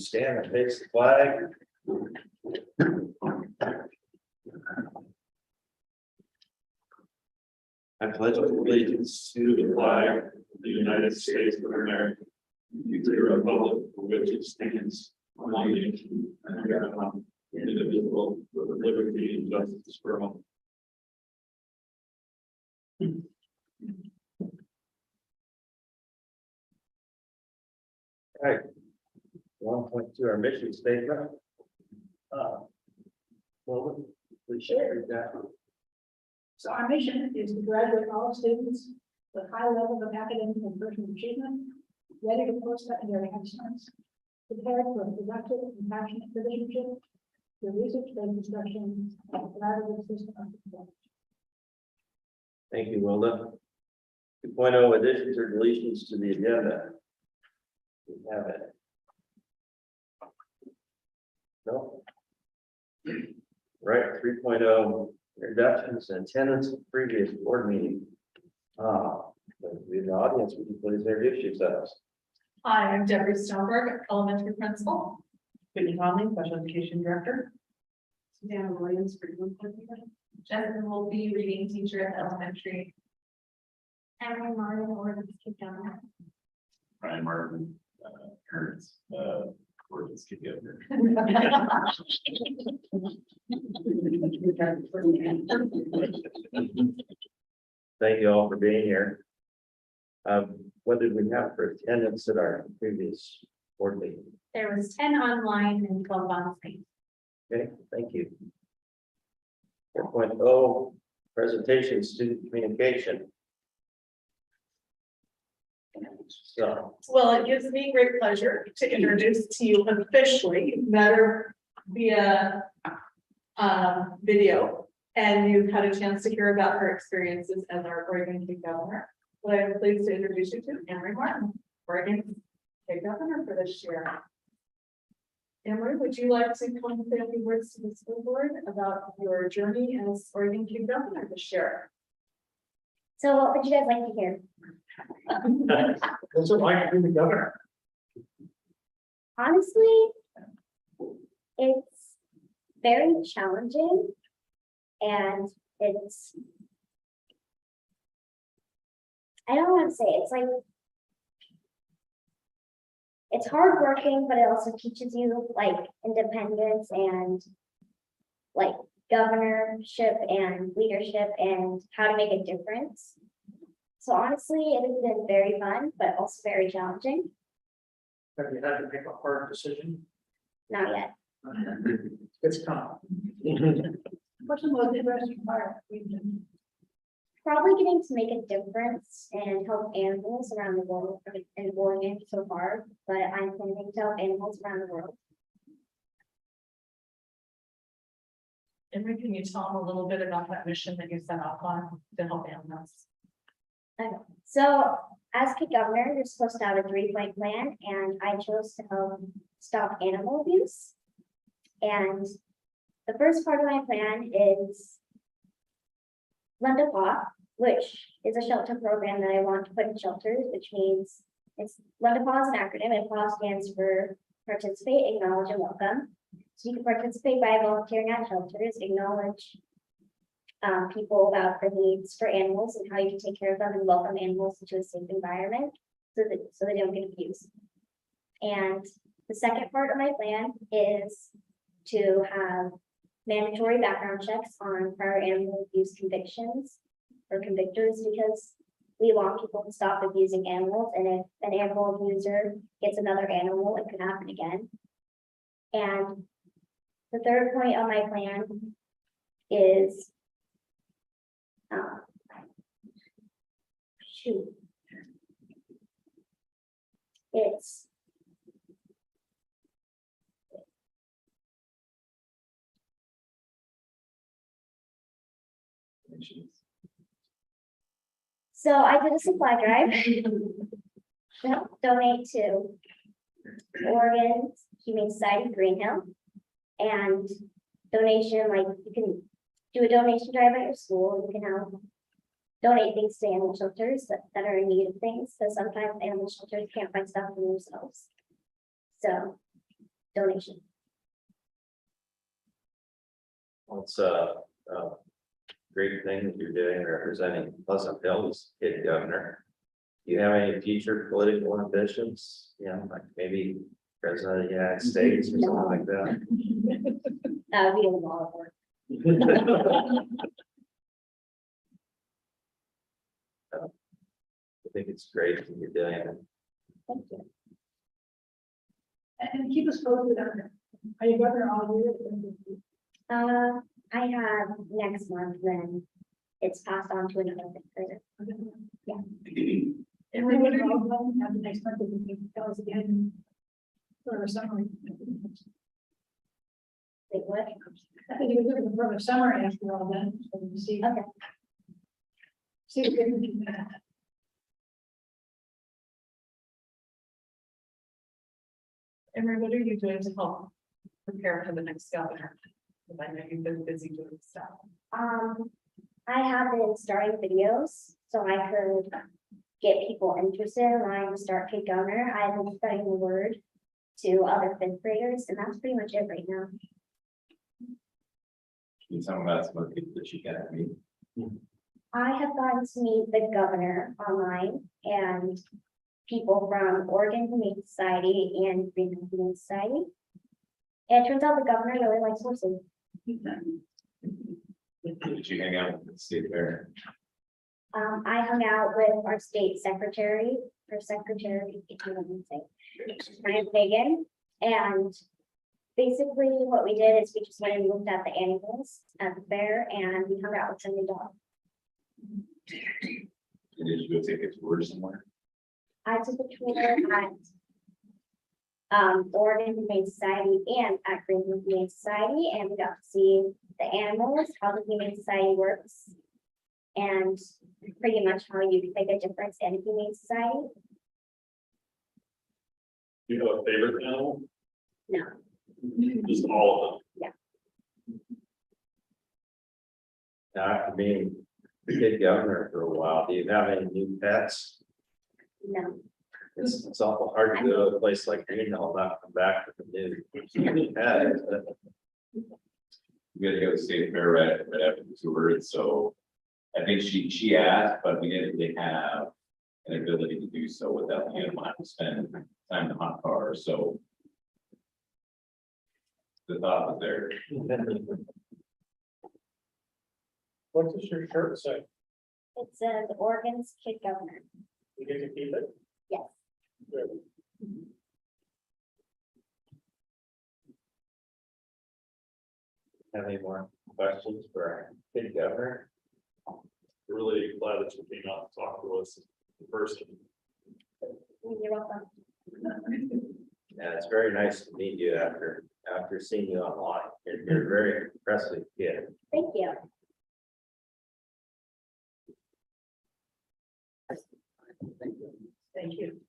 stand and face the flag. I pledge allegiance to the flag of the United States of America, to the republic for which it stands, one nation, under God, indivisible, with liberty and justice for all. All right. 1.2, our mission statement. Well, please share that. So our mission is to graduate all students with high levels of academic and personal achievement, ready to post-secondary excellence, prepared for a productive and passionate citizenship, the research-based instruction, and collaborative system of performance. Thank you, Wilda. 2.0 additions or deletions to the agenda. We have it. No. Right, 3.0 introductions and attendance of previous board meeting. In the audience, would you please introduce yourselves? Hi, I'm Deborah Stoneberg, elementary principal. Whitney Conley, special education director. Susanna Williams, curriculum coordinator. Jennifer will be reading teacher at the elementary. Emily Martin, or keep down. Brian Martin, parents, or just keep it there. Thank you all for being here. What did we have for attendance at our previous board meeting? There was 10 online and 12 on screen. Okay, thank you. 4.0 presentation, student communication. So, Well, it gives me great pleasure to introduce to you officially Matter via video. And you've had a chance to hear about her experiences as our Oregon State Governor. But I'm pleased to introduce you to Emery Martin, Oregon State Governor for this year. Emery, would you like to come and say a few words to the school board about your journey as Oregon State Governor this year? So what would you guys like to hear? what's it like to be the governor? Honestly, it's very challenging and it's, I don't want to say it's like, it's hardworking, but it also teaches you like independence and like governorship and leadership and how to make a difference. So honestly, it has been very fun, but also very challenging. Have you had to make a hard decision? Not yet. It's coming. What's the most interesting part? Probably getting to make a difference and help animals around the world in Oregon so far, but I'm planning to help animals around the world. Emery, can you tell them a little bit about that mission that you set off on to help animals? Okay. So as kid governor, you're supposed to have a 3-point plan, and I chose to help stop animal abuse. And the first part of my plan is Lend a Paw, which is a shelter program that I want to put in shelters, which means it's Lend a Paw is an acronym, and PAW stands for participate, acknowledge, and welcome. So you can participate by volunteering at shelters, acknowledge people about the needs for animals and how you can take care of them and welcome animals into a safe environment so they don't get abused. And the second part of my plan is to have mandatory background checks on prior animal abuse convictions or convictors, because we want people to stop abusing animals, and if an animal abuser gets another animal, it can happen again. And the third point of my plan is it's so I did a supply drive to help donate to Oregon Humane Society Green Hill, and donation, like you can do a donation drive at your school. You can help donate things to animal shelters that are in need of things. So sometimes animal shelters can't find stuff for themselves. So donation. Well, it's a great thing that you're doing representing Pleasant Hills kid governor. Do you have any future political ambitions? You know, like maybe president of the United States or something like that? That would be a lot of work. I think it's great that you're doing it. Thank you. And keep us posted on it. Are you governor all year? I have next month, then it's passed on to another fifth grader. And we would all have the next month, we can tell us again. For a summary. They would. I think you're looking for a summary after all then, so we can see. Okay. See if we can do that. Emery, what are you doing to help prepare for the next governor? Because I know you've been busy doing stuff. I have been starting videos so I could get people interested in wanting to start Kid Governor. I've been spreading the word to other fifth graders, and that's pretty much it right now. Can you tell me about some of the people that you got to meet? I have gotten to meet the governor online and people from Oregon Humane Society and Greenland Humane Society. And it turns out the governor really likes horses. Did you hang out with the state fair? I hung out with our state secretary, if you want to say, Ryan Fagan, and basically what we did is we just went and looked at the animals at the fair and we hung out with some of the dogs. Did you go take a tour somewhere? I took a tour at Oregon Humane Society and at Greenland Humane Society, and we got to see the animals, how the Humane Society works, and pretty much how you can make a difference in a Humane Society. Do you have a favorite animal? No. Just all of them? Now, after being kid governor for a while, do you have any new pets? No. It's awful hard to go to a place like Greenville, not come back with a new pet. We had to go to the state fair right after the tour, and so I think she asked, but we didn't really have an ability to do so without the animal having to spend time in the hot car, so the thought was there. What does your shirt say? It says Oregon's Kid Governor. You get to keep it? Yes. Good. Have any more questions for our kid governor? Really glad that you came out to talk to us in person. You're welcome. Yeah, it's very nice to meet you after seeing you online. You're a very impressive kid. Thank you. Thank you.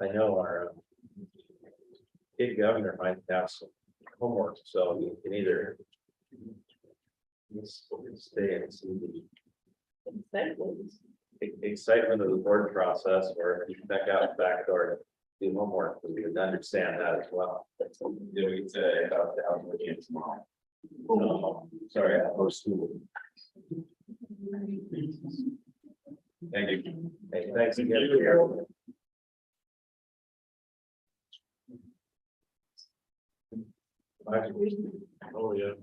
I know our kid governor might have some homework, so you can either stay and see the excitement of the board process, or if you can back out the back door to do homework, we would understand that as well. Did we say about the outdoor game tomorrow? No, sorry, outdoor school. Thank you. Hey, thanks again for your. Oh, yeah.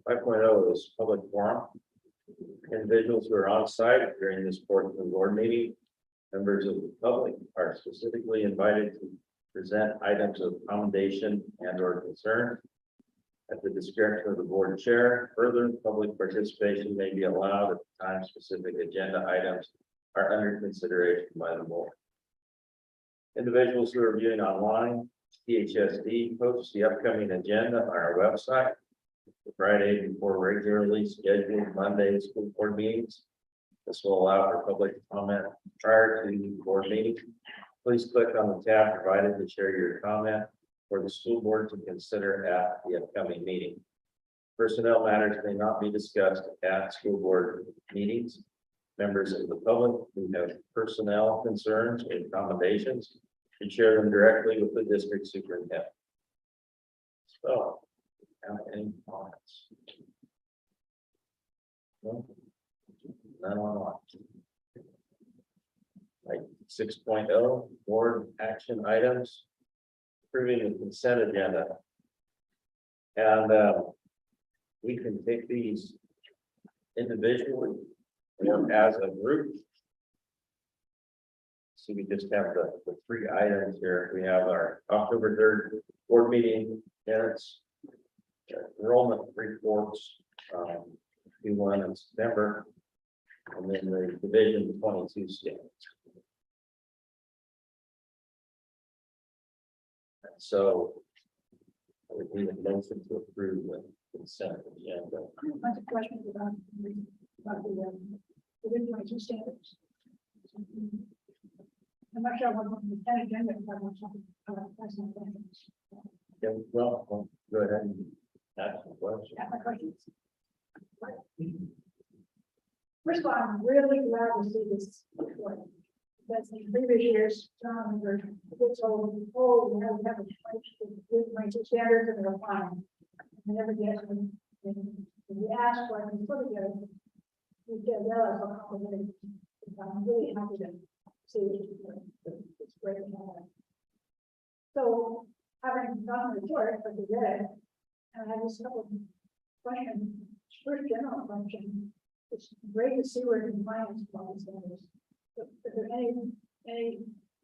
5.0 is public forum. Individuals who are on site during this portion of the board meeting, members of the public are specifically invited to present items of commendation and or concern at the discretion of the board chair. Further, public participation may be allowed at the time specific agenda items are under consideration by the board. Individuals who are viewing online, THSD posts the upcoming agenda on our website the Friday before regularly scheduled Monday school board meetings. This will allow for public comment prior to the board meeting. Please click on the tab provided to share your comment for the school board to consider at the upcoming meeting. Personnel matters may not be discussed at school board meetings. members of the public who have personnel concerns or accommodations and share them directly with the district superintendent. So, any comments? No? None online. Like 6.0, board action items. Approving the consent agenda. And we can take these individually or as a group. So we just have the three items here. We have our October 3rd board meeting minutes, enrollment reports, Q1 in September, and then the Division 22 standards. So I would need a motion to approve the consent agenda. A bunch of questions about the 22 standards. I'm not sure what the consent agenda is, but I'm talking about personal questions. Yeah, well, go ahead and ask the question. Ask my questions. First of all, I'm really glad to see this report. That's in previous years, John, we're told, oh, we have a 22 standards and they're fine. And never get them. We ask for it, we put it together. We get realize how complicated it is. I'm really happy to see it. It's great to have it. So, having done the report, but we read it, and I have just a couple of questions. First general question, it's great to see we're in compliance with all these standards. But is there any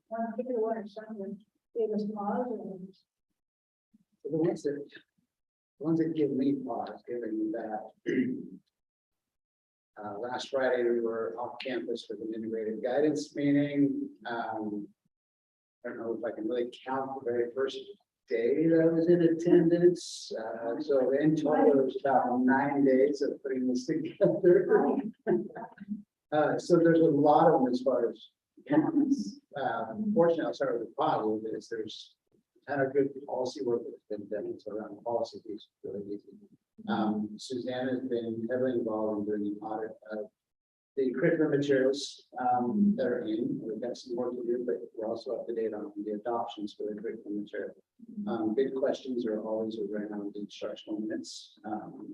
one particular one or something that gave us pause or? The ones that give me pause, given that last Friday we were off campus for the integrated guidance meeting. I don't know if I can really count the very first day that I was in attendance. So in total, it was about 9 days of putting this together. So there's a lot of them as far as counts. Fortunately, I'll start with the positive is there's a ton of good policy work that's been done. So around policy piece, really easy. Suzanne has been heavily involved in doing the audit of the curriculum materials that are in. We've got some work to do, but we're also up to date on the adoptions for the curriculum material. Big questions are always around the instructional minutes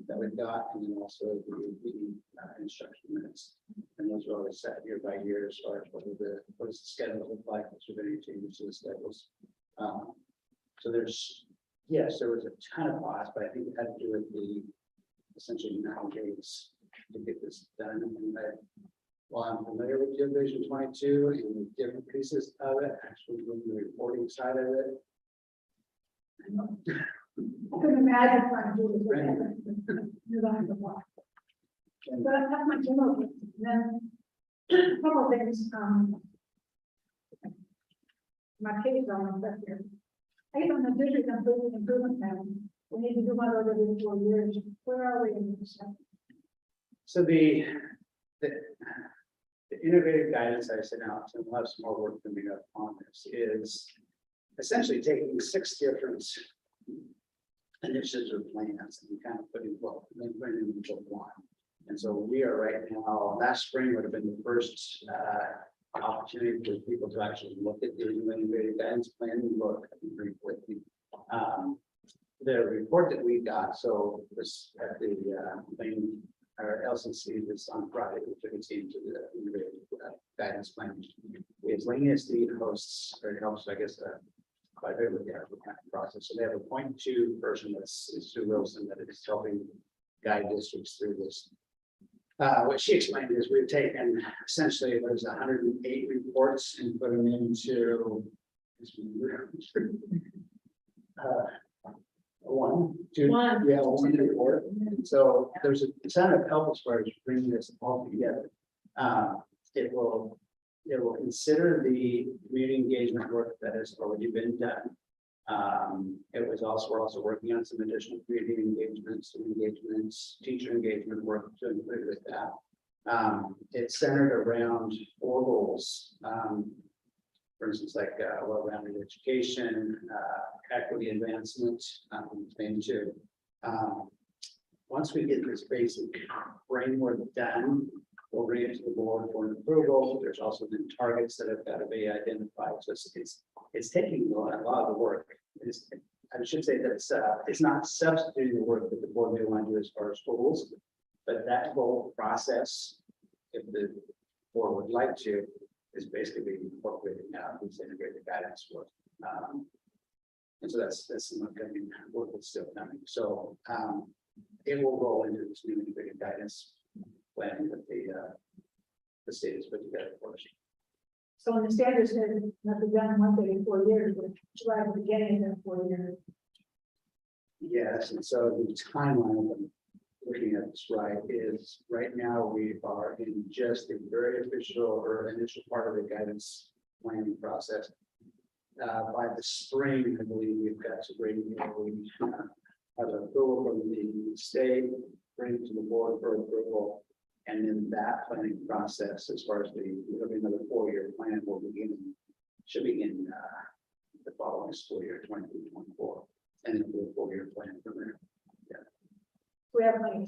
that we've got, and then also the instructional minutes. And those are always set year by year as far as what does the schedule look like, what's there any changes to the schedules. So yes, there was a ton of loss, but I think it had to do with the essentially 9 days to get this done. And while I'm familiar with Division 22 and the different pieces of it, actually doing the reporting side of it. I couldn't imagine trying to do this. But that's my general. Opinion. Then a couple of things. My page on my stuff here. I guess on the district improvement plan, we need to do one over every 4 years. Where are we in this? So the integrated guidance I sent out, and we'll have some more work coming up on this, is essentially taking 6 different initiatives or plans and kind of putting them into one. And so we are right now, last spring would have been the first opportunity for people to actually look at the integrated guidance plan and look briefly. The report that we got, so this at the main our LCC this on Friday, we took a team to the integrated guidance plan. Is Lincoln hosts or helps, I guess, quite a bit with the actual kind of process. So they have a 0.2 person that's Sue Wilson that is helping guide districts through this. What she explained is we've taken essentially there's 108 reports and put them into one report. So there's a ton of help as far as bringing this all together. It will consider the community engagement work that has already been done. We're also working on some additional community engagements, teacher engagement work to include with that. It's centered around 4 goals. For instance, like well-rounded education, equity advancement, thing too. Once we get this basic framework done, We'll bring it to the board for an approval. There's also been targets that have got to be identified. So it's taking a lot of the work. I should say that it's not substituting the work that the board may want to do as far as goals, but that whole process, if the board would like to, is basically being incorporated now, these integrated guidance work. And so that's some upcoming work that's still coming. So it will roll into this new integrated guidance plan that the state has put together for us. So when the standard said not to be done once every 4 years, but try to get it in 4 years. Yes, and so the timeline of looking at this right is right now we are in just the very official or initial part of the guidance planning process. By the spring, I believe we've got to bring, we have an approval from the state, bring it to the board for approval. And then that planning process, as far as it'll be another 4-year plan will should begin the following school year, 23-24. And it'll be a 4-year plan from there. We have plenty.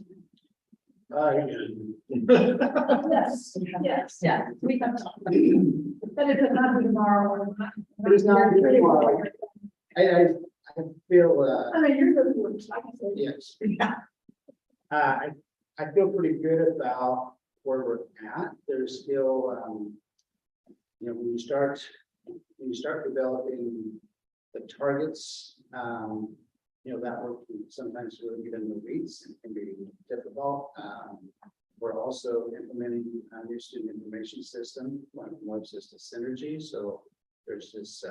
Yes, Yes. yeah, we have. But it does not be tomorrow or not. It is not tomorrow. I feel, I mean, you're the worst, like I said. yes. I feel pretty good about where we're at. There's still, when you start developing the targets, that work can sometimes really get in the weeds and can be difficult. We're also implementing a new student information system, one of them system synergy. So there's this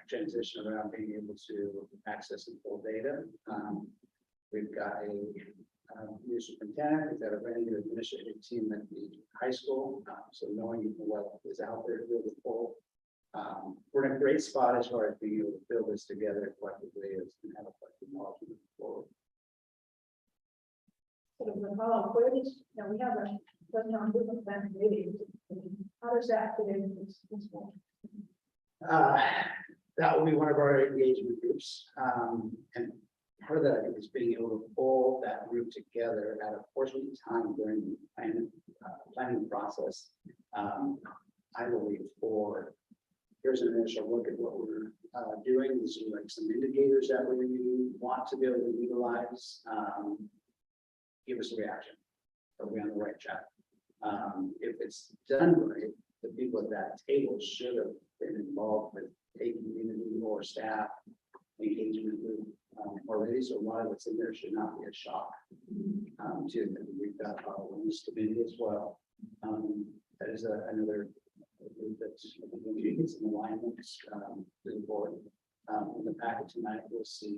transition around being able to access and pull data. We've got a new superintendent, we've got a brand new administrative team at the high school. So knowing what is out there to be able to pull. We're in a great spot as far as being able to build this together collectively and have a collective knowledge moving forward. Sort of the follow queries, we have a personal improvement plan meeting. How does that fit in this one? That will be one of our engagement groups. And part of that, I think, is being able to pull that group together at a portion of time during the planning process. I believe here's an initial look at what we're doing. These are like some indicators that we want to be able to utilize. Give us a reaction. Are we on the right track? If it's done right, the people at that table should have been involved with a community or staff engagement group already. So a lot of what's in there should not be a shock to them. We've got our wellness committee as well. That is another group that's in alignment to the board. In the packet tonight, we'll see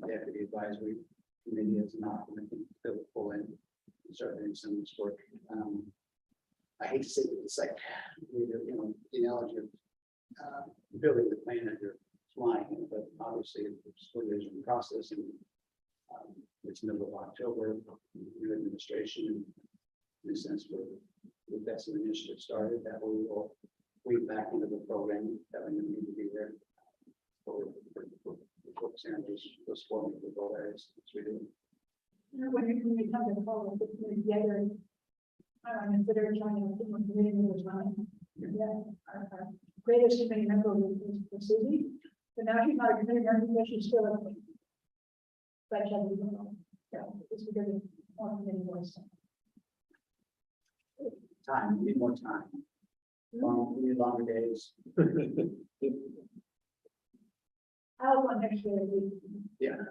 the deputy advisory committee is not going to pull in and start doing some of this work. I hate to say that it's like, the analogy of building the plane that you're flying, but obviously it's a vision process and it's middle of October, new administration, in a sense, we've got some initiatives started that we will weave back into the program that we need to be there. For focusing on those formative goal areas. When you come to the call, put them together, consider joining a committee as well. Yeah, our greatest committee member was Susie, but now she's not a committee member because she's still a. But it's because of more committee voice. Time, we need more time. We need longer days. I'll go next year. Yeah.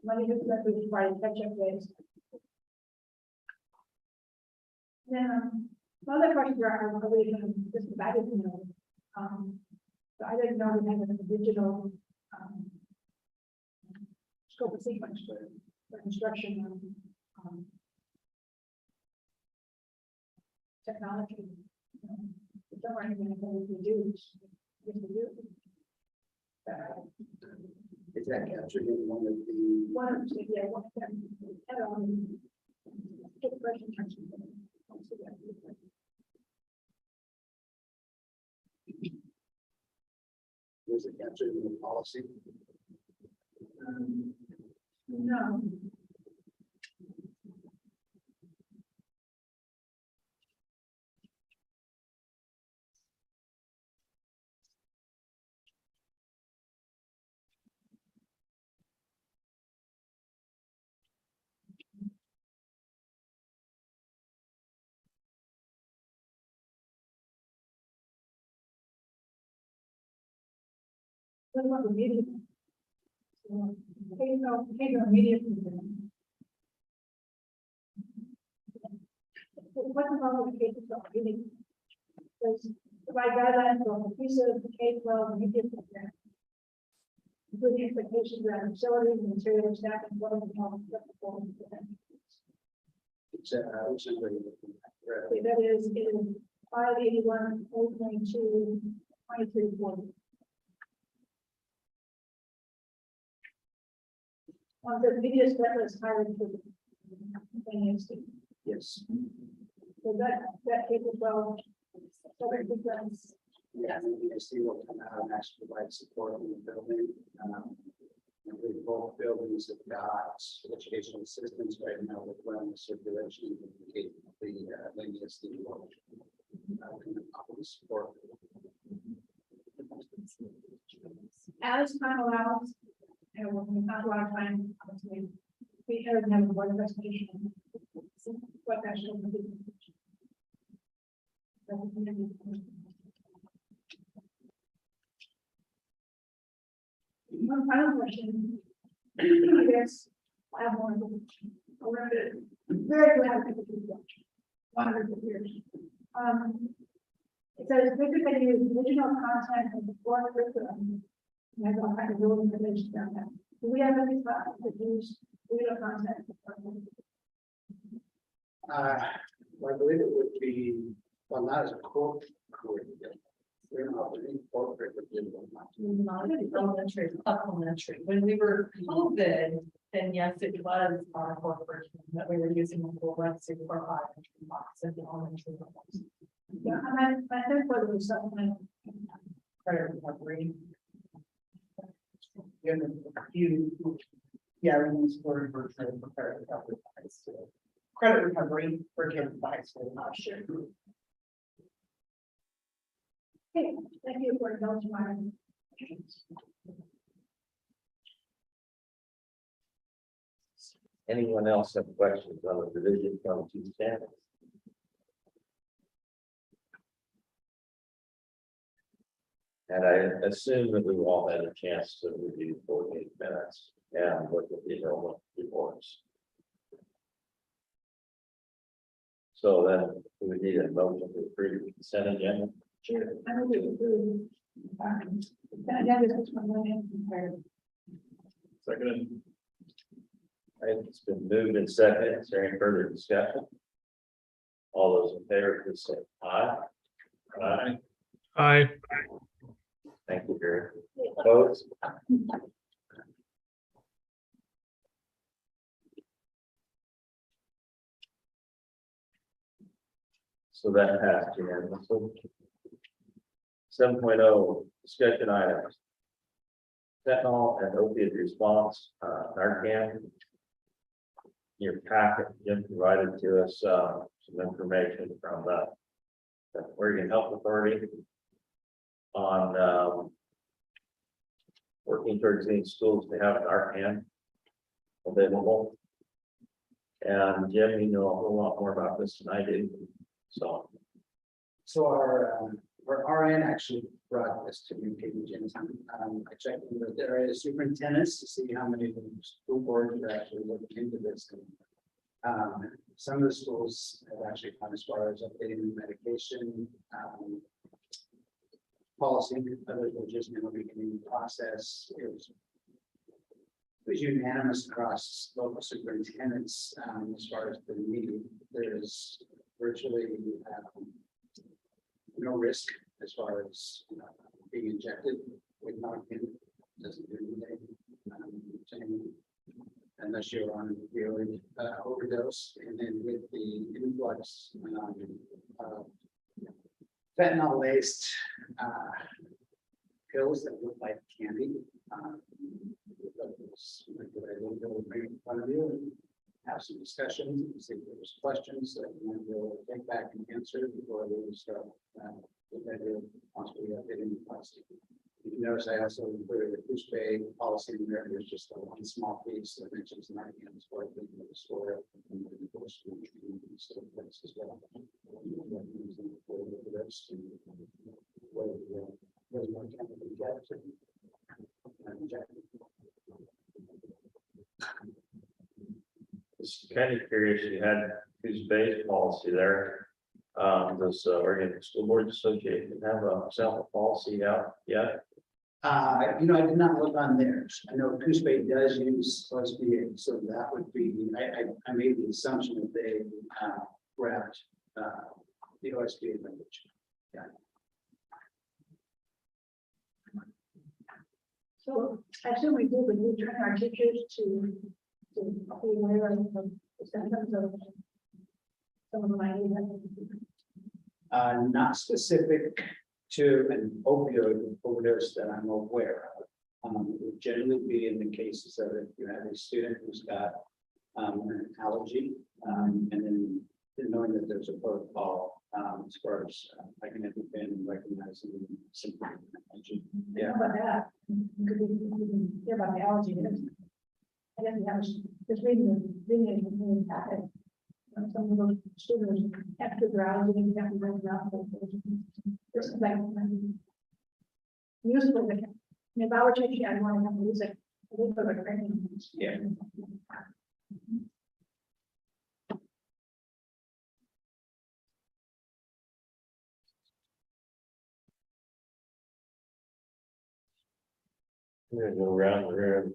Monday, Friday, catch up days. Then, other questions are really just I didn't know. So I didn't know we had a digital scope of sequence for construction technology. Don't worry, we do. Is that captured in one of the? One of the, yeah, one of them. Get the question answered. Was it captured in the policy? No. What about the media? So, media. What about the K-12 media? Does provide guidelines for inclusive K-12 media program, including expectations around facilities, materials, staff, and what we call performance. Which is where you're looking at, Okay, that is in 581, 0.2, 2340. On the media specialist hired for the NASD. yes. So that K-12, separate difference. Yeah, and the see will come out and actually provide support in the building. And we both buildings have got educational assistance right now with wellness circulation. The latest support. As time allows, and we'll not a lot of time, obviously, we have a board investigation. What actually. One final question. I guess I have more. We're very glad to keep watching. 100 years. It says, we could use original content of the core curriculum. And I don't have to go into this down that. Do we have any thought to use original content? Well, I believe it would be, well, not as a core curriculum. We're not doing core curriculum. Not in elementary, supplementary. When we were COVID, then yes, it was our core curriculum that we were using in the Wednesday for our elementary box and the elementary levels. Yeah, I think for the supplement. Credit recovery. Yeah, we use word for credit recovery. Credit recovery for kids by school. Sure. Okay, thank you for indulging my. Anyone else have questions on the division from two standards? And I assume that we've all had a chance to review 48 minutes and look at the enrollment reports. So then we would need a motion to approve the consent agenda. Sure. I will do. That is what's my name compared. Second. Right, it's been moved and seconded. Is there any further discussion? All those in favor, please say aye. Aye. Aye. Thank you, Gary. Opposed? So that passed unanimously. 7.0 discussion items. Fentanyl and opiate response, Narcan. Your packet, Jim provided to us some information from the Oregon Health Authority on working towards getting schools to have Narcan available. And Jim, you know a whole lot more about this than I do. So So our RN actually brought this to me, Jim. I checked with the area superintendents to see how many of the school boards are actually looking into this. Some of the schools have actually gone as far as updating the medication policy. Others were just going to be in the process. It was unanimous across local superintendents as far as the need. There is virtually no risk as far as being injected with Narcan. Doesn't do anything. Unless you're on opioid overdose, and then with the influx fentanyl laced pills that look like candy. We'll bring it in front of you and have some discussions, and see if there's questions that we'll take back and answer before we start. Once we update in the policy. You notice I also included the Coos Bay policy in there. There's just a one small piece that mentions Narcan as far as the store and the place as well. kind of curious, you had who's based policy there. Does Oregon School Board Association have a sample policy out yet? I did not look on theirs. I know Coos Bay does use OSBA, so that would be, I made the assumption that they grabbed the OSBA language. So I assume we do, but we train our teachers to be aware of the symptoms of some of my. Not specific to an opioid overdose that I'm aware of. It would generally be in the cases of if you have a student who's got an allergy, and then knowing that there's a protocol as far as I can been recognizing symptoms. Yeah, about that. Could we hear about the allergy? I guess we have just reading the packet. Some of those students extra drowsy and have to go around. This is like useful. If I were teaching, I'd want to have music. I think for the training. Yeah. We're gonna go around the room.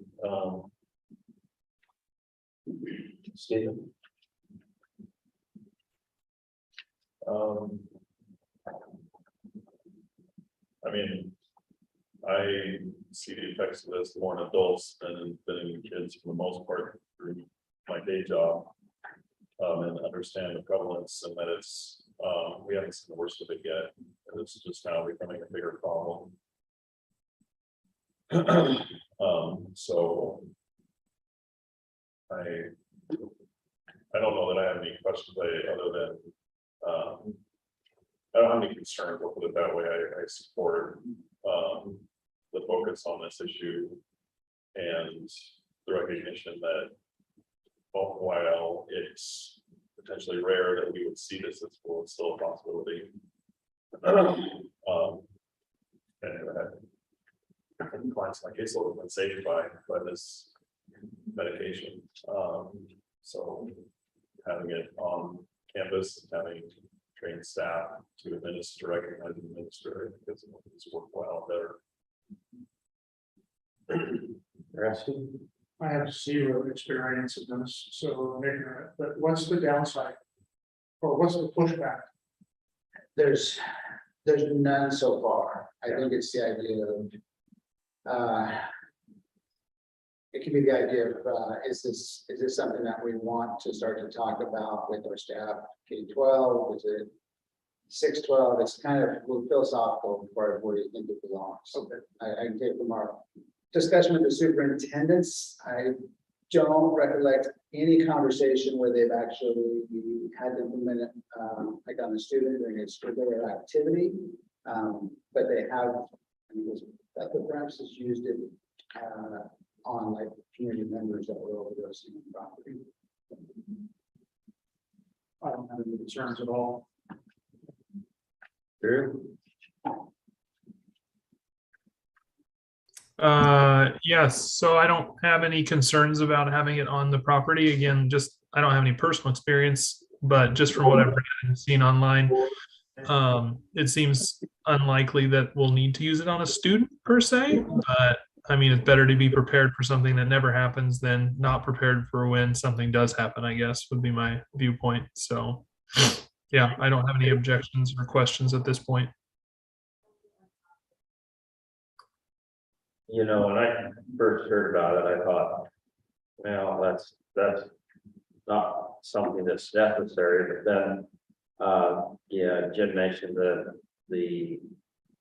Stephen. I mean, I see the effects of this more in adults than in kids for the most part through my day job. And understand the prevalence and that it's, we haven't seen the worst of it yet. And it's just now becoming a bigger problem. So I don't know that I have any questions other than, I don't have any concerns, we'll put it that way. I support the focus on this issue and the recognition that while it's potentially rare that we would see this at school, it's still a possibility. And clients in my case have been saved by this medication. So having it on campus, having trained staff to administer, recognize and administer, because it's worthwhile better. I have zero experience in this, so I'm ignorant, but what's the downside? Or what's the pushback? There's none so far. I think it's the idea of it could be the idea of is this something that we want to start to talk about with our staff? K-12, is it 6-12? It's kind of philosophical for where you think it belongs. Okay. I can take from our discussion with the superintendents. I don't recollect any conversation where they've actually had to implement it like on the student during a school day or activity. But they have, I think it was perhaps has used it on like community members that were overdosing on property. I don't have any concerns at all. Drew? Yes, so I don't have any concerns about having it on the property. Again, just I don't have any personal experience, but just from what I've read and seen online, it seems unlikely that we'll need to use it on a student per se, but I mean, it's better to be prepared for something that never happens than not prepared for when something does happen, I guess, would be my viewpoint. So yeah, I don't have any objections or questions at this point. You know, when I first heard about it, I thought, well, that's not something that's necessary, but then, yeah, Jim mentioned that the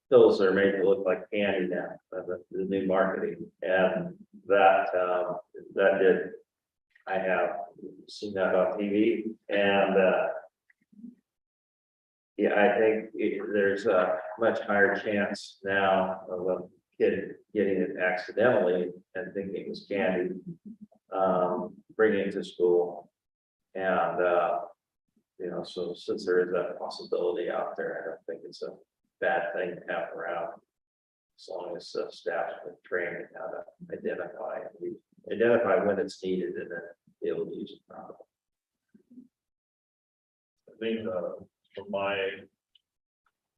pills are made to look like candy now, the new marketing, and that I have seen that on TV, and yeah, I think there's a much higher chance now of a kid getting it accidentally and thinking it was candy, bringing it to school. And, you know, so since there is that possibility out there, I don't think it's a bad thing to have around. As long as staff's been trained how to identify when it's needed and then be able to use it properly. think, from my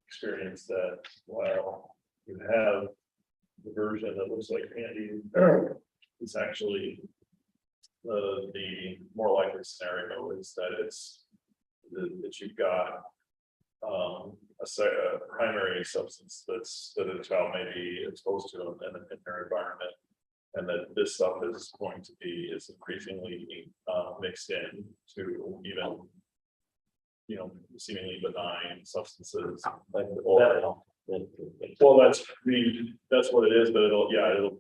experience that while you have the version that looks like candy, it's actually the more likely scenario is that that you've got a primary substance that a child may be exposed to in their environment. And that this stuff is going to be increasingly mixed in to even, seemingly benign substances. Like the oil. Well, that's what it is, but it'll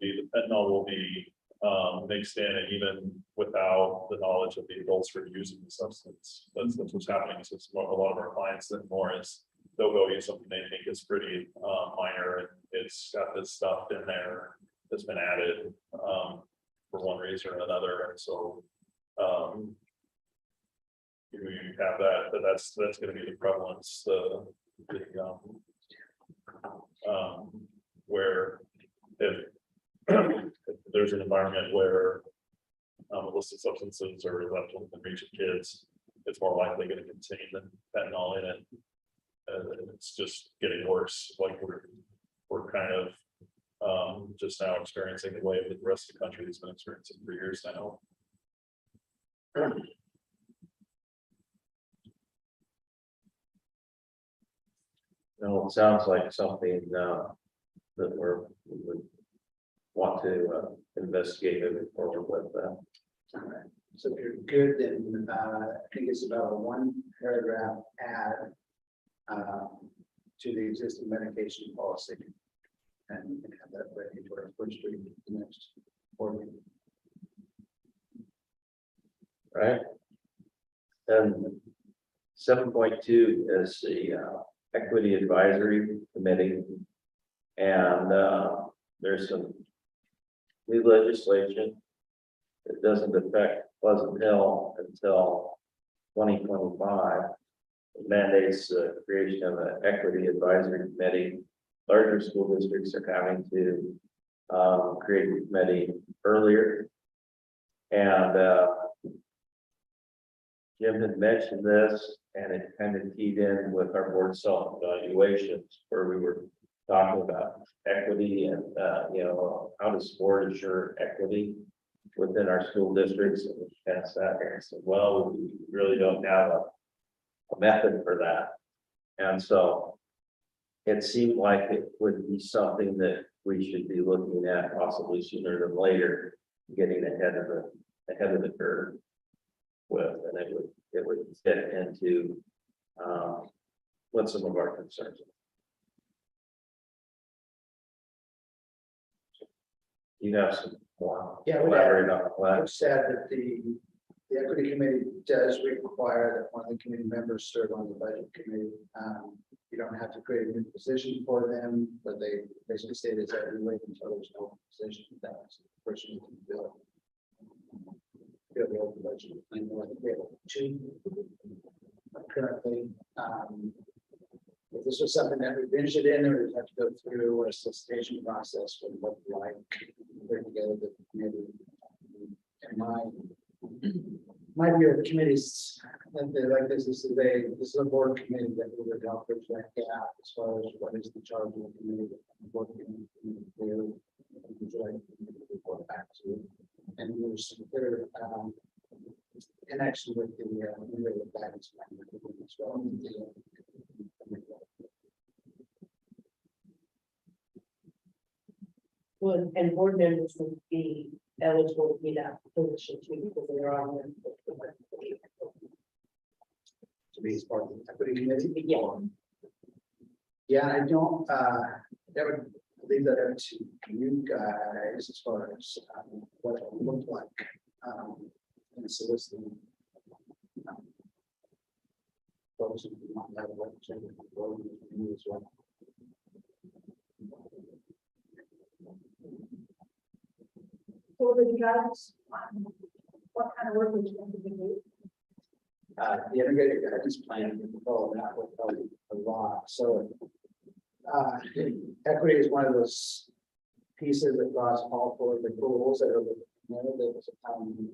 be, the fentanyl will be mixed in, and even without the knowledge of the adults who are using the substance. That's what's happening. So it's more, a lot of our clients that more is they'll go use something they think is pretty minor, and it's got this stuff in there that's been added for one reason or another, and so you have that's going to be the prevalence, where if there's an environment where illicit substances are left within reach of kids, it's more likely going to contain the fentanyl in it. And it's just getting worse. Like we're kind of just now experiencing the wave that the rest of the country has been experiencing for years now. No, it sounds like something that we would want to investigate moving forward with that. So if you're good, then I think it's about a 1 paragraph add to the existing medication policy. And we can have that ready for our first reading the next board meeting. Right? And 7.2 is the Equity Advisory Committee. And there's some new legislation that doesn't affect Pleasant Hill until 2025. It mandates the creation of an Equity Advisory Committee. Larger school districts are having to create a committee earlier. And Jim had mentioned this, and it kind of keyed in with our board self-evaluations, where we were talking about equity and, how does board ensure equity within our school districts, and we passed that here. And said, well, we really don't have a method for that. And so it seemed like it would be something that we should be looking at possibly sooner than later, getting ahead of the curve with, and it would fit into what some of our concerns are. You have some more. Yeah, we elaborate on that. I've said that the equity committee does require that one of the committee members serve on the budget committee. You don't have to create a new position for them, but they basically say that every week until there's no position, that's the person who can fill the open budget. I know we have 2 currently. If this was something that we're interested in, or we'd have to go through a solicitation process for what we like, bring together the committee. And my view of the committees that they like this is this is a board committee that we would help bridge that gap as far as what is the charge of the committee. What can we report back to, and there's some clear connection with the guidance plan as well. Well, and board members would be eligible to be that position too, because they're on the. To be as part of the equity committee. Yeah. Yeah, I don't, that would leave that up to you guys as far as what it would look like. And soliciting. Folks who want to have a representative on the board meeting as well. So the guidance, what kind of work would you think we can do? The integrated guidance plan, we can follow that with a lot. So equity is one of those pieces that draws all for the goals that are that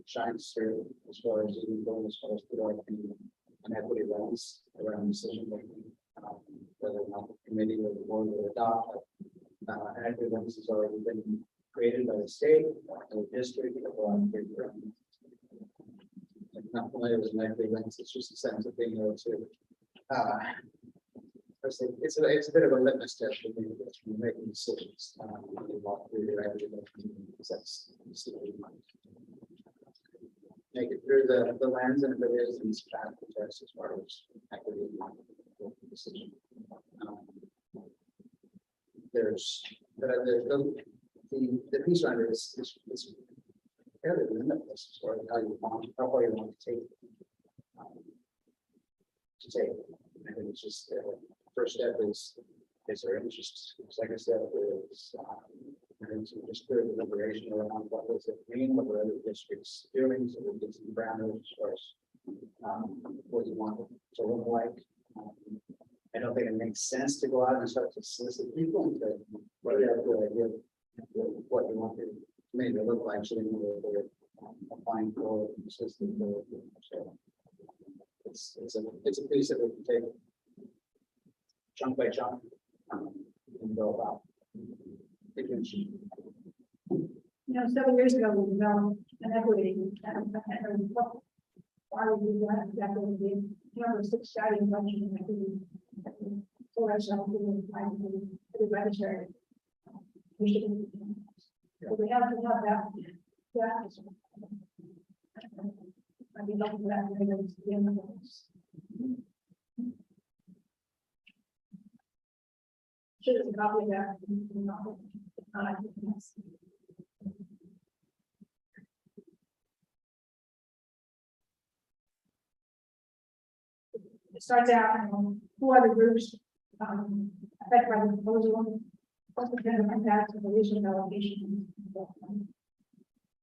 shines through as far as the goal, as far as the an equity lens around decision making. Whether or not the committee or the board will adopt it. An equity lens has already been created by the state, the district, or I'm not familiar with an equity lens, it's just a sense of being able to. It's a bit of a litmus test for me, when you're making decisions. You walk through your equity lens, that's make it through the lens, and if it is, then it's back to test as far as equity decision. There's the piece around it is fairly limitless as far as how far you want to take it. I think it's just first step is there interest, second step is just clear deliberation around what does it mean, what are other districts doing, so we get some parameters as far as what you want it to look like. I don't think it makes sense to go out and start to solicit people and to whether you have a good idea of what you want it maybe to look like, so they know what they're applying for, assisting for. So it's a piece that we can take chunk by chunk and go about. Several years ago, we developed an equity. Why would we do that? Exactly. The 6 guiding functions and equity. For ourselves, to the register. We should. But we have to have that. I'd be looking for that. Should have a copy of that. It starts out, who are the groups affected by the proposal? What's the general impact of the regional allocation?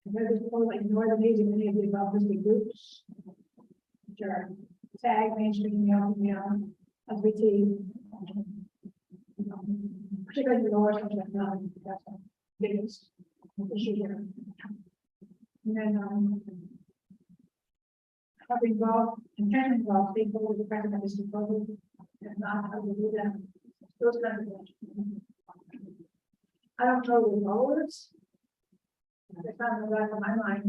There's a proposal ignore the needs of many of the above listed groups. Which are tag, mainstream, female, LGBT. Particularly the lower section of that's the biggest issue here. And then how to involve, intent involve stakeholders affected by this proposal, and not how to do that. Those kinds of things. I don't know the roles. It's not in the back of my mind.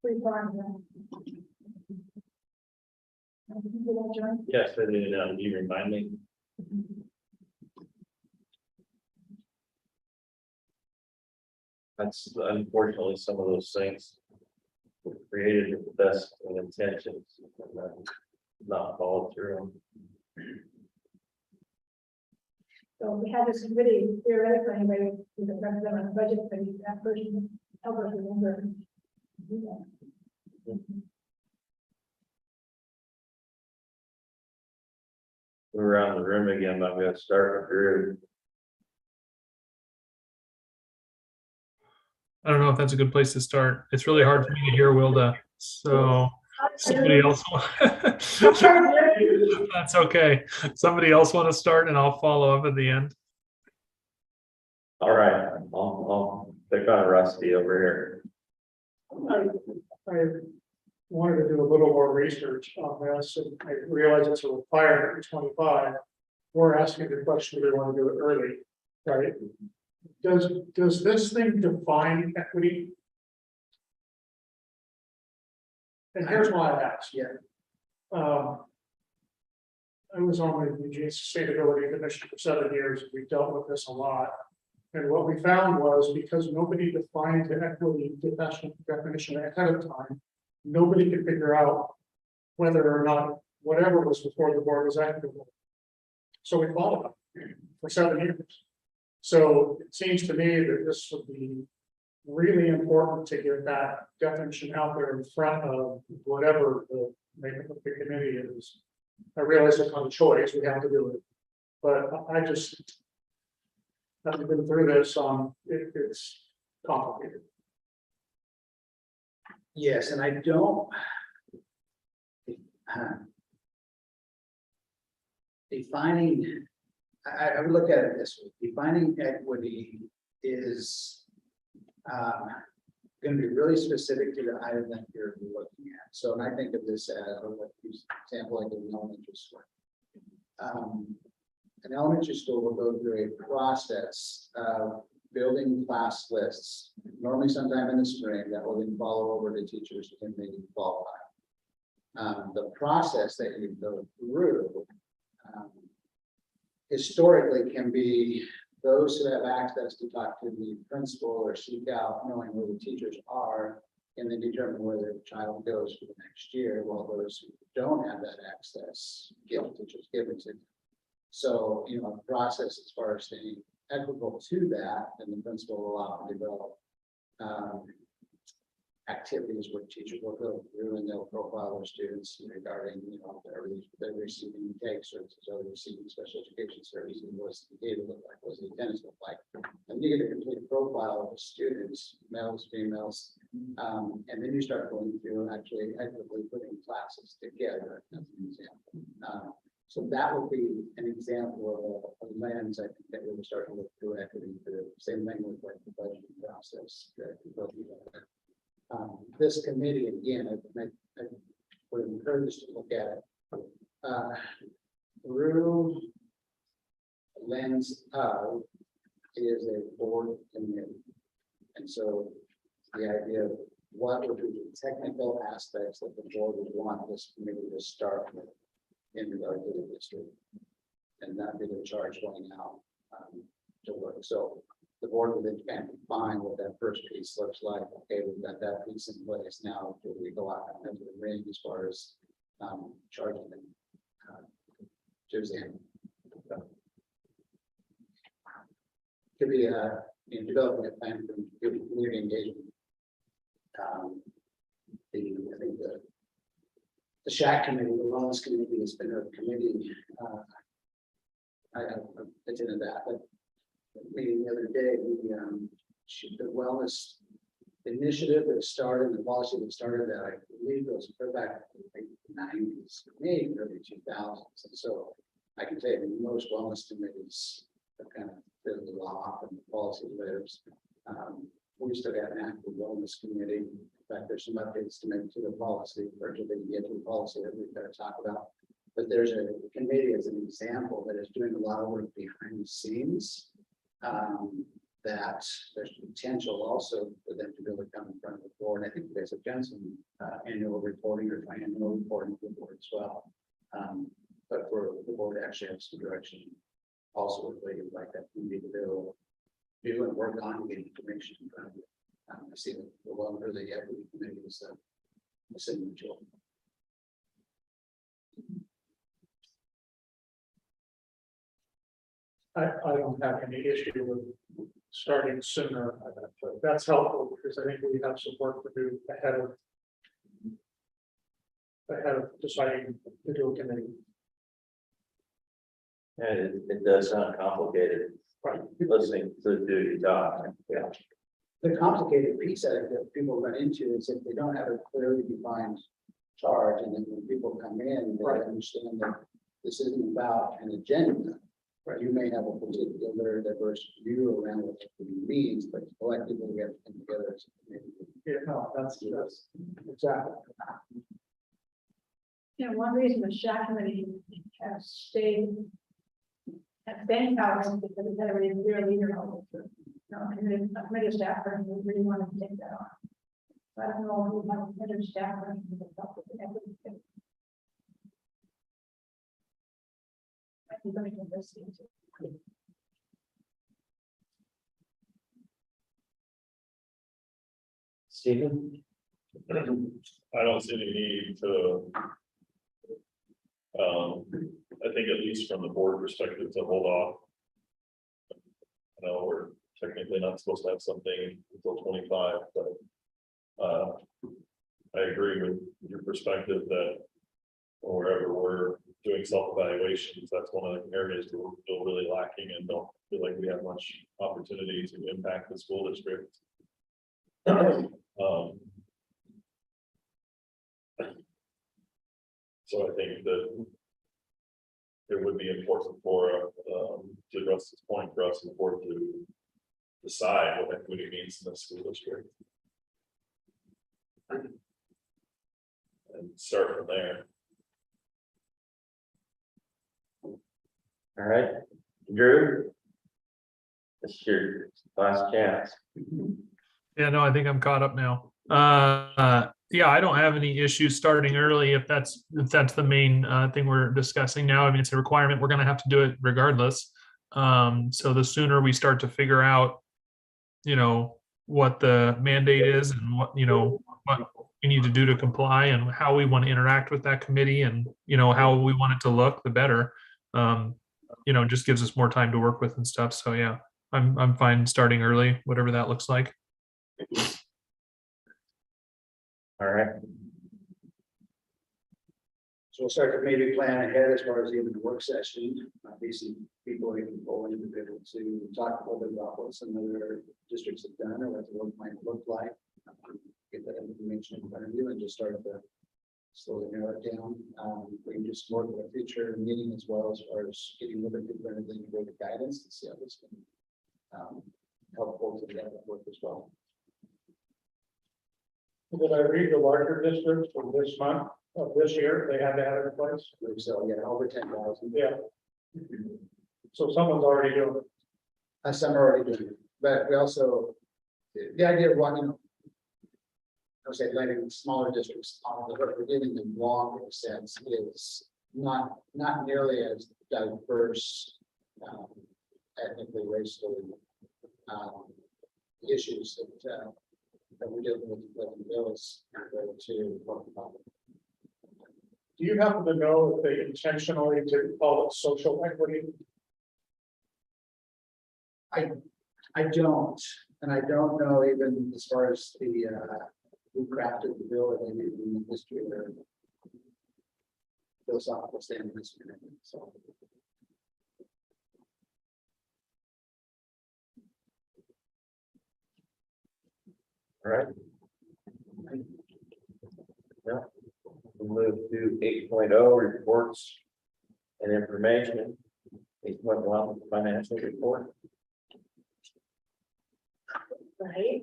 Pretty far. Yes, I did. You remind me. That's unfortunately some of those things were created with the best of intentions and then not followed through. So we had this committee theoretically anyway, with the president on the budget, but that person helped us remember. We're around the room again, but I'm gonna start with Drew. I don't know if that's a good place to start. It's really hard for me to hear Wilda. So somebody else. That's okay. Somebody else want to start and I'll follow up at the end. All right, I'll pick on Rusty over here. I wanted to do a little more research on this, and I realize it's a requirement in 25. We're asking the question, do we want to do it early, right? Does this thing define equity? And here's why I asked. Yeah. I was on the Eugene Sustainability Commission for 7 years. We dealt with this a lot. And what we found was because nobody defined the equity definition ahead of time, nobody could figure out whether or not whatever was before the board was equitable. So we followed up for 7 years. So it seems to me that this would be really important to get that definition out there in front of whatever the makeup of the committee is. I realize it's not a choice, we have to do it. But I just, having been through this, it's complicated. Yes, and I don't. Defining, I would look at it this way, defining equity is going to be really specific to the item that you're looking at. So, and I think of this as, like, use example like an elementary school. An elementary school will go through a process of building class lists, normally sometime in the spring, that will then follow over to teachers when they qualify. The process that you go through historically can be those who have access to talk to the principal or seek out knowing where the teachers are and then determine where their child goes for the next year, while those who don't have that access get teachers given to them. So, you know, a process as far as staying equitable to that, and the principal will often develop activities where teachers will go through and they'll profile their students regarding, you know, they're receiving take services, are they receiving special education services, what's the data look like, what's the attendance look like, and you get a complete profile of the students, males, females, and then you start going through and actually equitably putting classes together as an example. So that would be an example of a lens I think that we would start to look through equity. The same thing with like the budgeting process that we go through. This committee, again, I would encourage us to look at it through the lens of it is a board committee. And so the idea of what would be the technical aspects that the board would want this committee to start with in regard to the district, and not be the charge going out to work. So the board would then kind of define what that first piece looks like. Okay, we've got that piece in place. Now, do we go out into the ring as far as charging them to examine? Could be in developing a plan for community engagement. I think the SHAC committee, the wellness committee, has been a committee. I've attended that, but meeting the other day, the wellness initiative that started, the policy that started that, I believe goes back to the late 90s, maybe early 2000s. And so I can tell you most wellness committees have kind of fizzled off and the policy lives. We still got an active wellness committee. In fact, there's some updates to make to the policy, or to get to the policy that we've got to talk about. But there's a committee as an example that is doing a lot of work behind the scenes. That there's potential also for them to be able to come in front of the board. I think there's a Jensen annual reporting or annual reporting to the board as well. But for the board to actually have some direction, also related like that, we need to do and work on getting information in front of you. I see that the longer the equity committee is a signature. I don't have any issue with starting sooner. That's helpful because I think we have some work to do ahead of deciding to do a committee. And it does sound complicated, Right. listening to the duty talk. Yeah. The complicated piece that people run into is if they don't have a clearly defined charge, and then when people come in, they Right. understand that this isn't about an agenda. Right, you may have a particular diverse view around what it means, but collectively we have to come together as a community. Yeah, no, that's exactly. You know, one reason the SHAC committee has stayed at staying power is because it's had a really clear leader all the way through. You know, and a committee staff person who really wanted to take that on. So I don't know if we have a committee staff person who can help with the equity thing. I think let me get this into. Stephen? I don't see any need to. I think at least from the board perspective to hold off. I know we're technically not supposed to have something until 25, but. I agree with your perspective that. Wherever we're doing self-evaluations, that's one of the areas that we're still really lacking and don't feel like we have much opportunity to impact the school district. So I think that it would be important for, to Russ's point, for us as a board to decide what equity means in the school district. then start from there. All right, Drew. This is your last chance. Yeah, no, I think I'm caught up now. Yeah, I don't have any issues starting early if that's the main thing we're discussing now. I mean, it's a requirement. We're gonna have to do it regardless. So the sooner we start to figure out, what the mandate is and what we need to do to comply and how we want to interact with that committee and, how we want it to look, the better. Just gives us more time to work with and stuff. So yeah, I'm fine starting early, whatever that looks like. All right, So we'll start to maybe plan ahead as far as even the work session. Obviously, people are even going to be able to talk a little bit about what some other districts have done or what the work might look like. Get that information in front of you and just start to slowly narrow it down. We can just work with a future meeting as well as far as getting a little bit deeper into the greater guidance to see how this can help folks to that work as well. Did I read the larger districts from this month of this year, they had to have it in place? So yeah, over 10,000. Yeah. So someone's already doing it. Some are already doing it, but we also, the idea of wanting, I'll say letting smaller districts on the hook for giving them longer sense is not nearly as diverse, ethnically, racially, issues that we're dealing with bills to talk about. Do you happen to know if they intentionally did call it social equity? I don't, and I don't know even as far as the who crafted the bill or maybe in the history or philosophical standards. So. all right. Yeah. We'll move to 8.0 reports and information. 8.1 financial report. Right.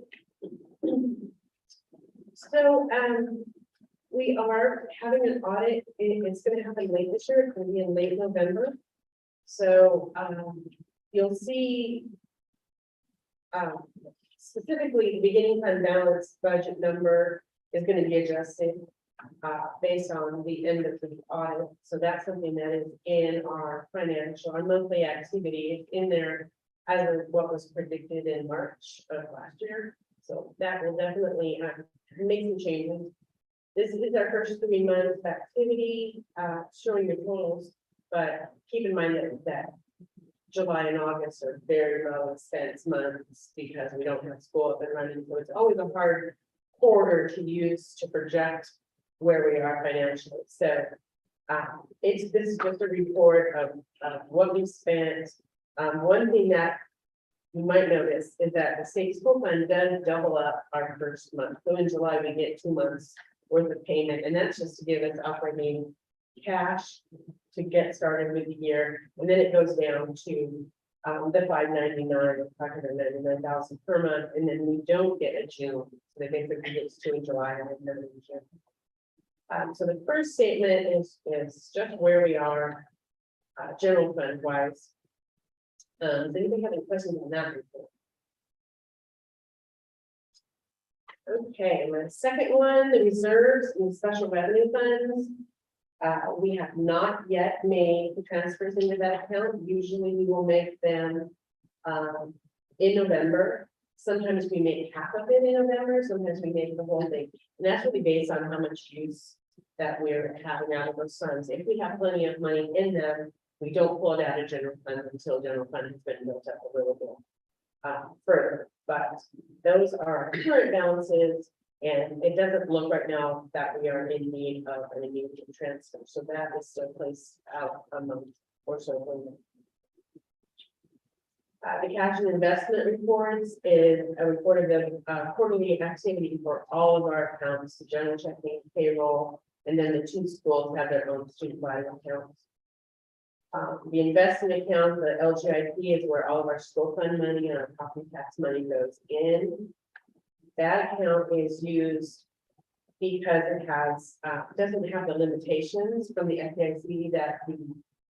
So, we are having an audit. It's going to happen late this year. It's going to be in late November. So, you'll see, specifically the beginning fund balance budget number is going to be adjusted based on the end of the audit. So that's something that is in our financial, our monthly activity. It's in there as of what was predicted in March of last year. So that will definitely make some changes. This is our first 3 months of activity, showing the totals, but keep in mind that July and August are very low expense months because we don't have school up and running. So it's always a hard quarter to use to project where we are financially. So this is just a report of what we spent. One thing that you might notice is that the state school fund does double up our first month. So in July, we get 2 months worth of payment, and that's just to give us operating cash to get started with the year. And then it goes down to the 599,000 per month, and then we don't get a June. So they basically get 2 in July and then in June. So the first statement is just where we are, general fund wise. Does anybody have any questions on that report? Okay, and the second one, the reserves and special revenue funds. We have not yet made the transfers into that account. Usually we will make them in November. Sometimes we make half of it in November, sometimes we make the whole thing. And that's really based on how much use that we're having out of those funds. If we have plenty of money in them, we don't pull it out of general fund until general fund has been built up a little bit further. But those are our current balances, and it doesn't look right now that we are in need of an immediate transfer. So that is still placed out a month or so. The cash and investment reports is a report of the quarterly activity for all of our accounts, the general checking, payroll, and then the 2 schools have their own student-wide accounts. The investment account, the LGIP, is where all of our school fund money and our property tax money goes in. That account is used because it has, doesn't have the limitations from the FDIC that the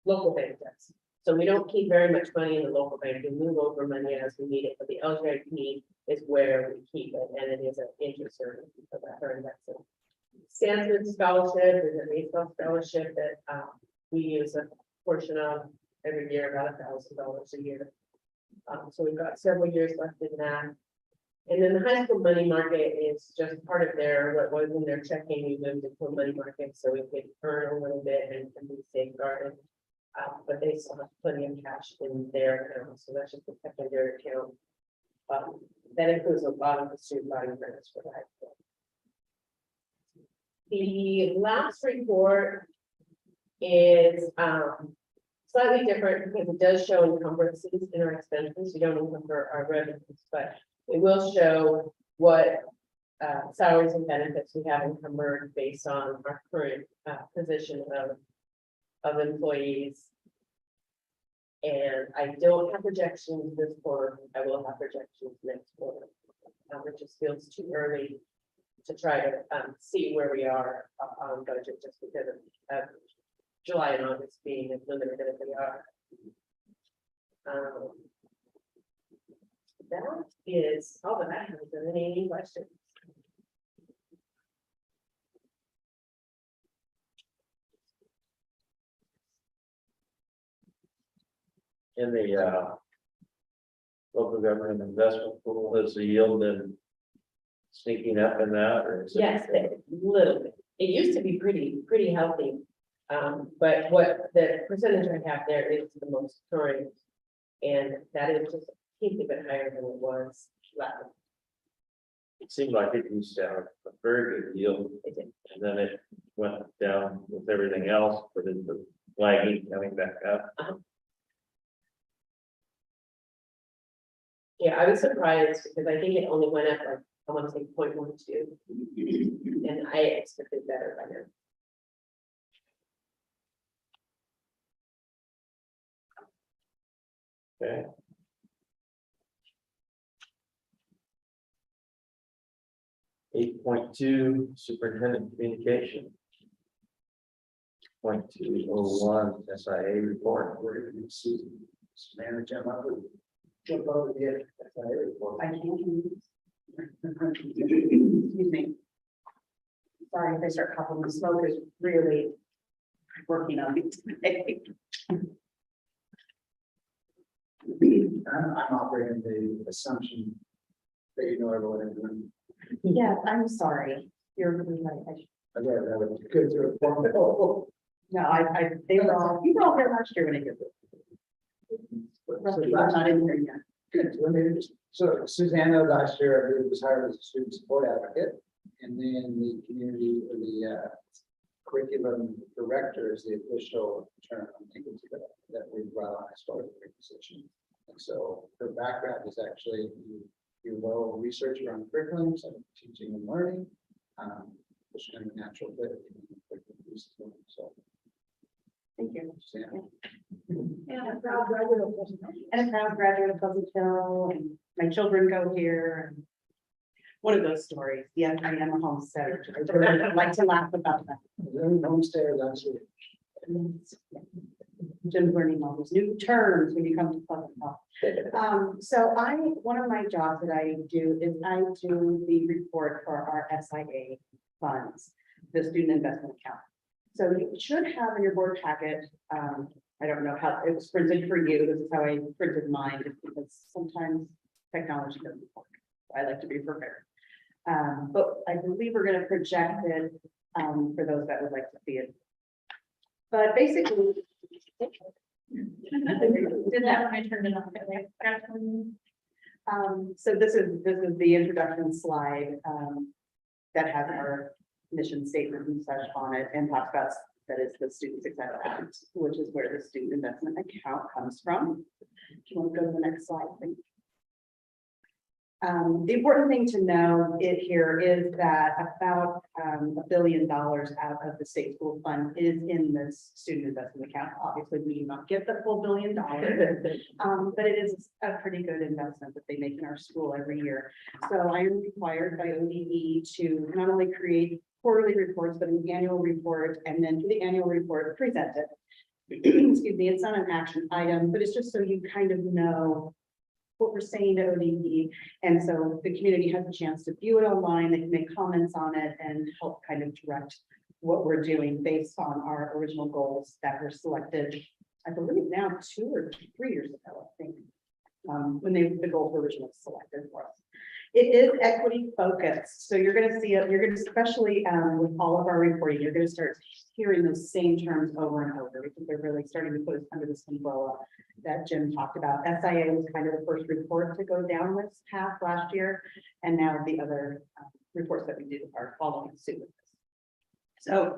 local bank does. So we don't keep very much money in the local bank, we move over money as we need it, but the LGIP is where we keep it, and it is an interest earning for that for investment. Stanford scholarship is a baseball scholarship that we use a portion of every year, about $1,000 a year. So we've got several years left in that. And then the high school money market is just part of what was in their checking, we moved into a money market, so we could earn a little bit and be safeguarded. But they still have plenty of cash in their account, so that's just a secondary account. That includes a lot of the student body grants for that. The last report is slightly different because it does show encumbrances in our expenses. We don't encumber our revenues, but it will show what salaries and benefits we have encumbered based on our current position of employees. And I don't have projections this quarter. I will have projections next quarter. It just feels too early to try to see where we are on budget, just because of July and August being as limited as they are. That is all that I have. Is there any questions? In the local government investment pool, has the yield been sneaking up in that, or is it? Yes, a little bit. It used to be pretty healthy. But what the percentage I have there is the most current. And that is just a teeny bit higher than it was last. It seemed like it used to have a very good yield, It did. and then it went down with everything else, but it's lagging, coming back up. Yeah, I was surprised because I think it only went up like, I want to say 0.12. And I expected better by now. Okay. Eight point two, superintendent communication. 0.201 SIA report. We're going to see Savannah jump over the edge. I can't. Excuse me. Sorry if I start coughing, the smoke is really working on me today. I'm operating the assumption that you know everyone in the room. Yes, I'm sorry. You're really right. I got that was good to a form. No, they were all, you were all here last year when I did this. I'm not in here yet. Good, let me just- So Susanna last year, I believe, was hired as a student support advocate, and then the community, or the curriculum director is the official term, I think it's that we brought on as part of the position. And so her background is actually, you well research around curriculums and teaching and learning, which kind of natural fit. So. Thank you. Susanna. And a proud graduate of Pleasant Hill. And a proud graduate of Pleasant Hill, and my children go here. And one of those stories. Yes, I am a homesteader. I like to laugh about that. Homestead, that's it. Jim's learning all these new terms when you come to Pleasant Hill. So one of my jobs that I do is I do the report for our SIA funds, the student investment account. So you should have in your board packet, I don't know how it was printed for you. This is how I printed mine, just because sometimes technology doesn't work. I like to be prepared. But I believe we're going to project it for those that would like to see it. But basically, Did that when I turned it on. so this is the introduction slide that has our mission statement and such on it, and talks about that is the Student Success Act, which is where the student investment account comes from. Do you want to go to the next slide, please? The important thing to know here is that about $1 billion out of the state school fund is in this student investment account. Obviously, we do not get the full $1 billion, but it is a pretty good investment that they make in our school every year. So I am required by ODE to not only create quarterly reports, but an annual report, and then for the annual report presented. Excuse me, it's not an action item, but it's just so you kind of know what we're saying to ODE. And so the community has a chance to view it online, they can make comments on it and help kind of direct what we're doing based on our original goals that were selected, I believe now 2 or 3 years ago, I think, when the goals were originally selected for us. It is equity focused, so you're going to see it, you're going to, especially with all of our reporting, you're going to start hearing those same terms over and over, because they're really starting to put us under this umbrella that Jim talked about. SIA was kind of the first report to go down this path last year, and now the other reports that we do are following suit with this. So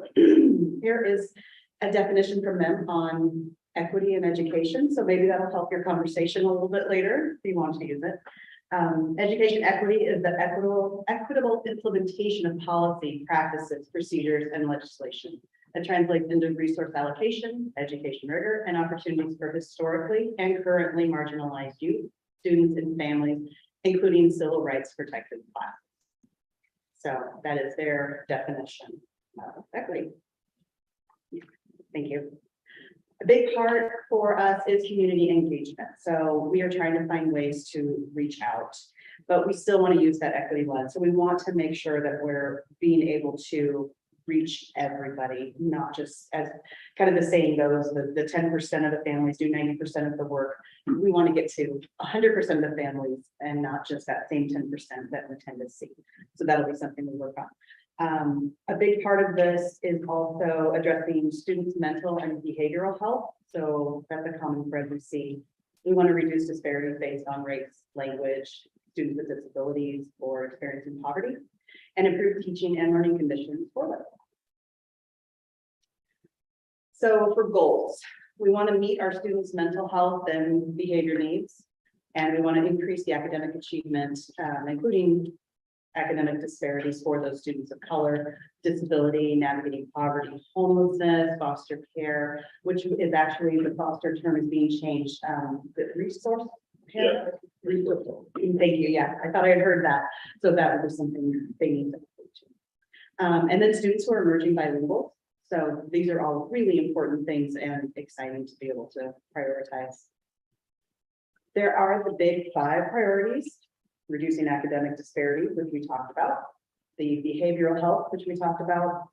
here is a definition from them on equity and education, so maybe that'll help your conversation a little bit later if you want to use it. Education equity is the equitable implementation of policy, practices, procedures, and legislation that translates into resource allocation, education rigor, and opportunities for historically and currently marginalized youth, students, and families, including civil rights protected classes. So that is their definition of equity. Thank you. A big part for us is community engagement. So we are trying to find ways to reach out, but we still want to use that equity lens. So we want to make sure that we're being able to reach everybody, not just, as kind of the saying goes, the 10% of the families do 90% of the work. We want to get to 100% of the families and not just that same 10% that we tend to see. So that'll be something we work on. A big part of this is also addressing students' mental and behavioral health. So that's a common thread we see. We want to reduce disparities based on race, language, students with disabilities, or experiencing poverty, and improve teaching and learning conditions for them. So for goals, we want to meet our students' mental health and behavior needs, and we want to increase the academic achievement, including academic disparities for those students of color, disability, navigating poverty, homelessness, foster care, which is actually, the foster term is being changed, the resource care? Resource. Thank you, yeah, I thought I had heard that, so that would be something they need to do. And then students who are emerging bilingual, so these are all really important things and exciting to be able to prioritize. There are the big 5 priorities. Reducing academic disparities, which we talked about, the behavioral health, which we talked about,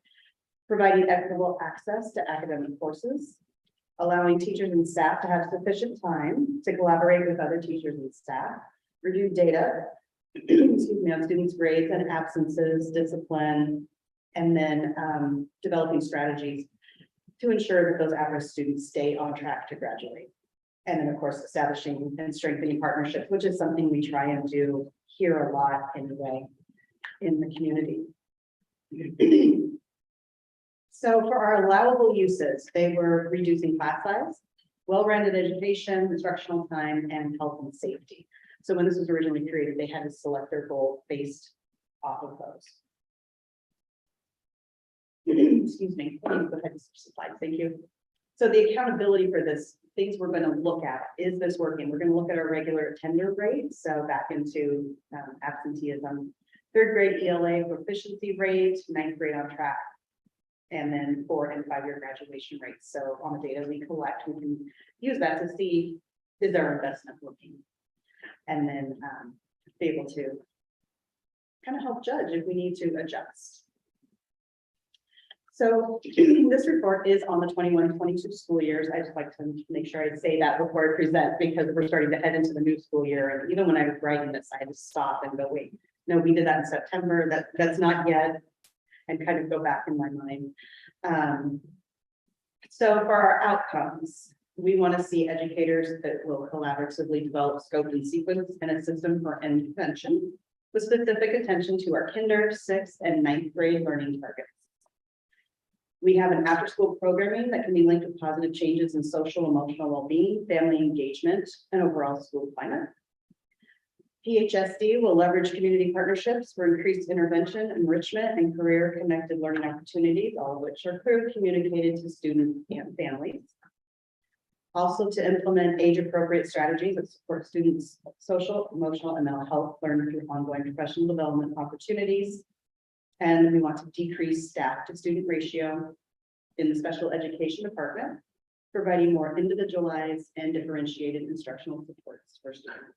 providing equitable access to academic courses, allowing teachers and staff to have sufficient time to collaborate with other teachers and staff, review data, excuse me, on students' grades and absences, discipline, and then developing strategies to ensure that those at-risk students stay on track to graduate. And then, of course, establishing and strengthening partnerships, which is something we try and do here a lot anyway in the community. So for our allowable uses, they were reducing class size, well-rounded education, instructional time, and health and safety. So when this was originally created, they had to select their goal based off of those. Excuse me. Go ahead and switch slides. Thank you. So the accountability for this, things we're going to look at, is this working? We're going to look at our regular attender rate. So back into absenteeism, 3rd grade ELA proficiency rate, 9th grade on track, and then 4- and 5-year graduation rates. So on the data we collect, we can use that to see, is our investment working? And then be able to kind of help judge if we need to adjust. So this report is on the 21-22 school years. I just like to make sure I say that before I present, because we're starting to head into the new school year. And even when I was writing this, I had to stop and go, wait, no, we did that in September. That's not yet, and kind of go back in my mind. So for our outcomes, we want to see educators that will collaboratively develop scope and sequence and a system for intervention with specific attention to our kinder, 6th, and 9th grade learning targets. We have an after-school programming that can be linked with positive changes in social, emotional well-being, family engagement, and overall school climate. PHSD will leverage community partnerships for increased intervention, enrichment, and career-connected learning opportunities, all of which are clearly communicated to students and families. Also to implement age-appropriate strategies that support students' social, emotional, and mental health learning through ongoing professional development opportunities. And we want to decrease staff to student ratio in the special education department, providing more individualized and differentiated instructional supports for students.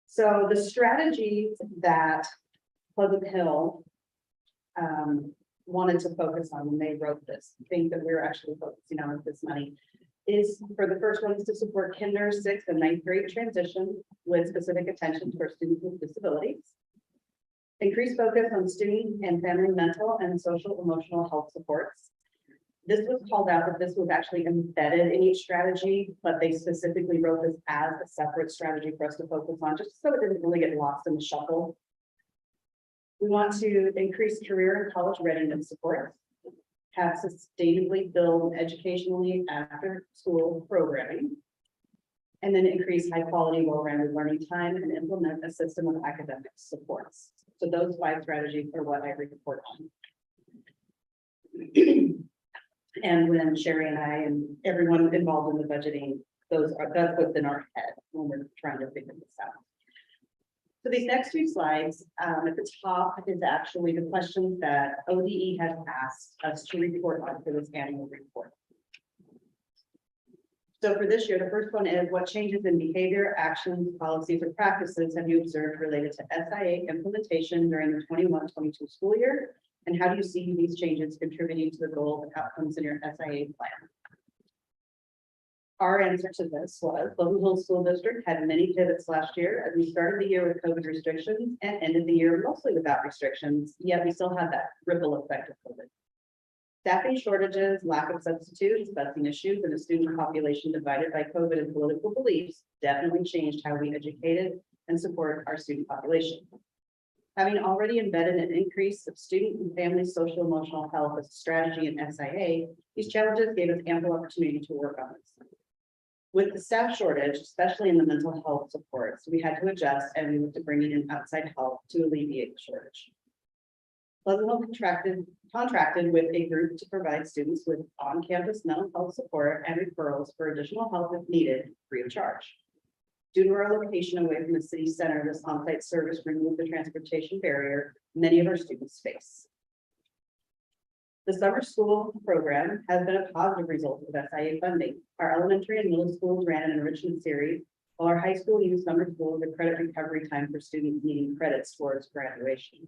So the strategies that Pleasant Hill wanted to focus on when they wrote this, things that we're actually focusing on with this money, is for the first one is to support kinder, 6th and 9th grade transition with specific attention to our students with disabilities. Increase focus on student and family mental and social emotional health supports. This was called out that this was actually embedded in each strategy, but they specifically wrote this as a separate strategy for us to focus on, just so it didn't really get lost in the shuffle. We want to increase career and college readiness support, have sustainably build educationally after school programming, and then increase high quality, well-rounded learning time and implement a system of academic supports. So those 5 strategies are what I report on. And when Sherry and I and everyone involved in the budgeting, that's what's in our head when we're trying to figure this out. So these next 2 slides, at the top is actually the questions that ODE has asked us to report on for this annual report. So for this year, the first one is, what changes in behavior, actions, policies, or practices have you observed related to SIA implementation during the 21-22 school year? And how do you see these changes contributing to the goals and outcomes in your SIA plan? Our answer to this was Pleasant Hill School District had many pivots last year as we started the year with COVID restrictions and ended the year mostly without restrictions, yet we still had that ripple effect of COVID. Staffing shortages, lack of substitutes, busing issues, and a student population divided by COVID and political beliefs definitely changed how we educated and support our student population. Having already embedded an increase of student and family social emotional health as a strategy in SIA, these challenges gave us ample opportunity to work on this. With the staff shortage, especially in the mental health supports, we had to adjust and we looked to bringing in outside help to alleviate the shortage. Pleasant Hill contracted with a group to provide students with on-campus mental health support and referrals for additional help if needed, free of charge. Due to our location away from the city center, this on-site service removed the transportation barrier many of our students face. The summer school program has been a positive result of SIA funding. Our elementary and middle schools ran an enrichment series, while our high school used summer school as a credit recovery time for students needing credits towards graduation.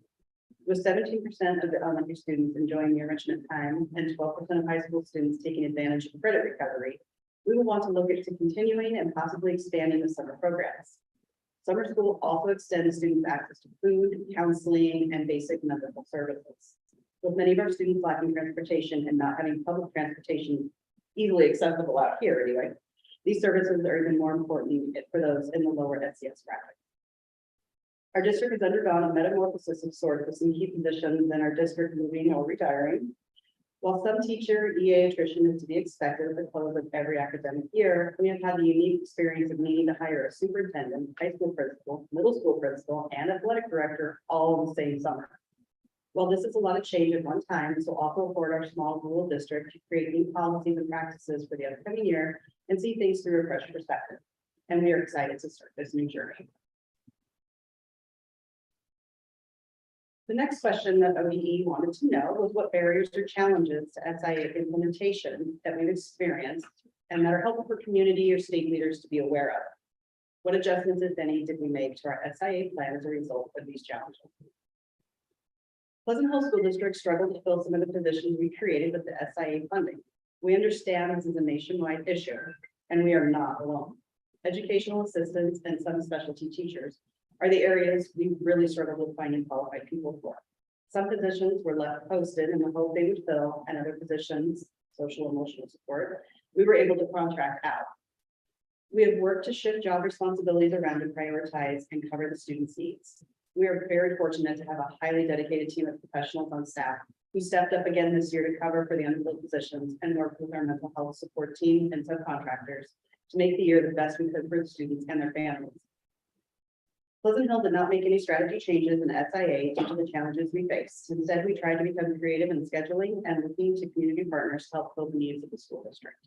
With 17% of the elementary students enjoying the enrichment time and 12% of high school students taking advantage of credit recovery, we will want to look at continuing and possibly expanding the summer programs. Summer school also extends students access to food, counseling, and basic medical services. With many of our students lacking transportation and not having public transportation easily accessible out here anyway, these services are even more important for those in the lower SES bracket. Our district has undergone a metamorphosis of sorts with some key positions in our district moving or retiring. While some teacher EA attrition is to be expected at the close of every academic year, we have had the unique experience of needing to hire a superintendent, high school principal, middle school principal, and athletic director all in the same summer. While this is a lot of change at one time, this will also afford our small rural district to create new policies and practices for the upcoming year and see things through a fresh perspective. And we are excited to start this new journey. The next question that ODE wanted to know was what barriers or challenges to SIA implementation that we've experienced and that are helpful for community or state leaders to be aware of. What adjustments, if any, did we make to our SIA plan as a result of these challenges? Pleasant Hill School District struggled to fill some of the positions we created with the SIA funding. We understand this is a nationwide issue, and we are not alone. Educational assistants and some specialty teachers are the areas we really struggled with finding qualified people for. Some positions were left posted in the hope they would fill, and other positions, social emotional support, we were able to contract out. We have worked to shift job responsibilities around to prioritize and cover the students' needs. We are very fortunate to have a highly dedicated team of professionals on staff who stepped up again this year to cover for the unfilled positions and work with our mental health support team and subcontractors to make the year the best we could for the students and their families. Pleasant Hill did not make any strategy changes in SIA due to the challenges we faced. Instead, we tried to become creative in scheduling and looking to community partners to help fill the needs of the school district.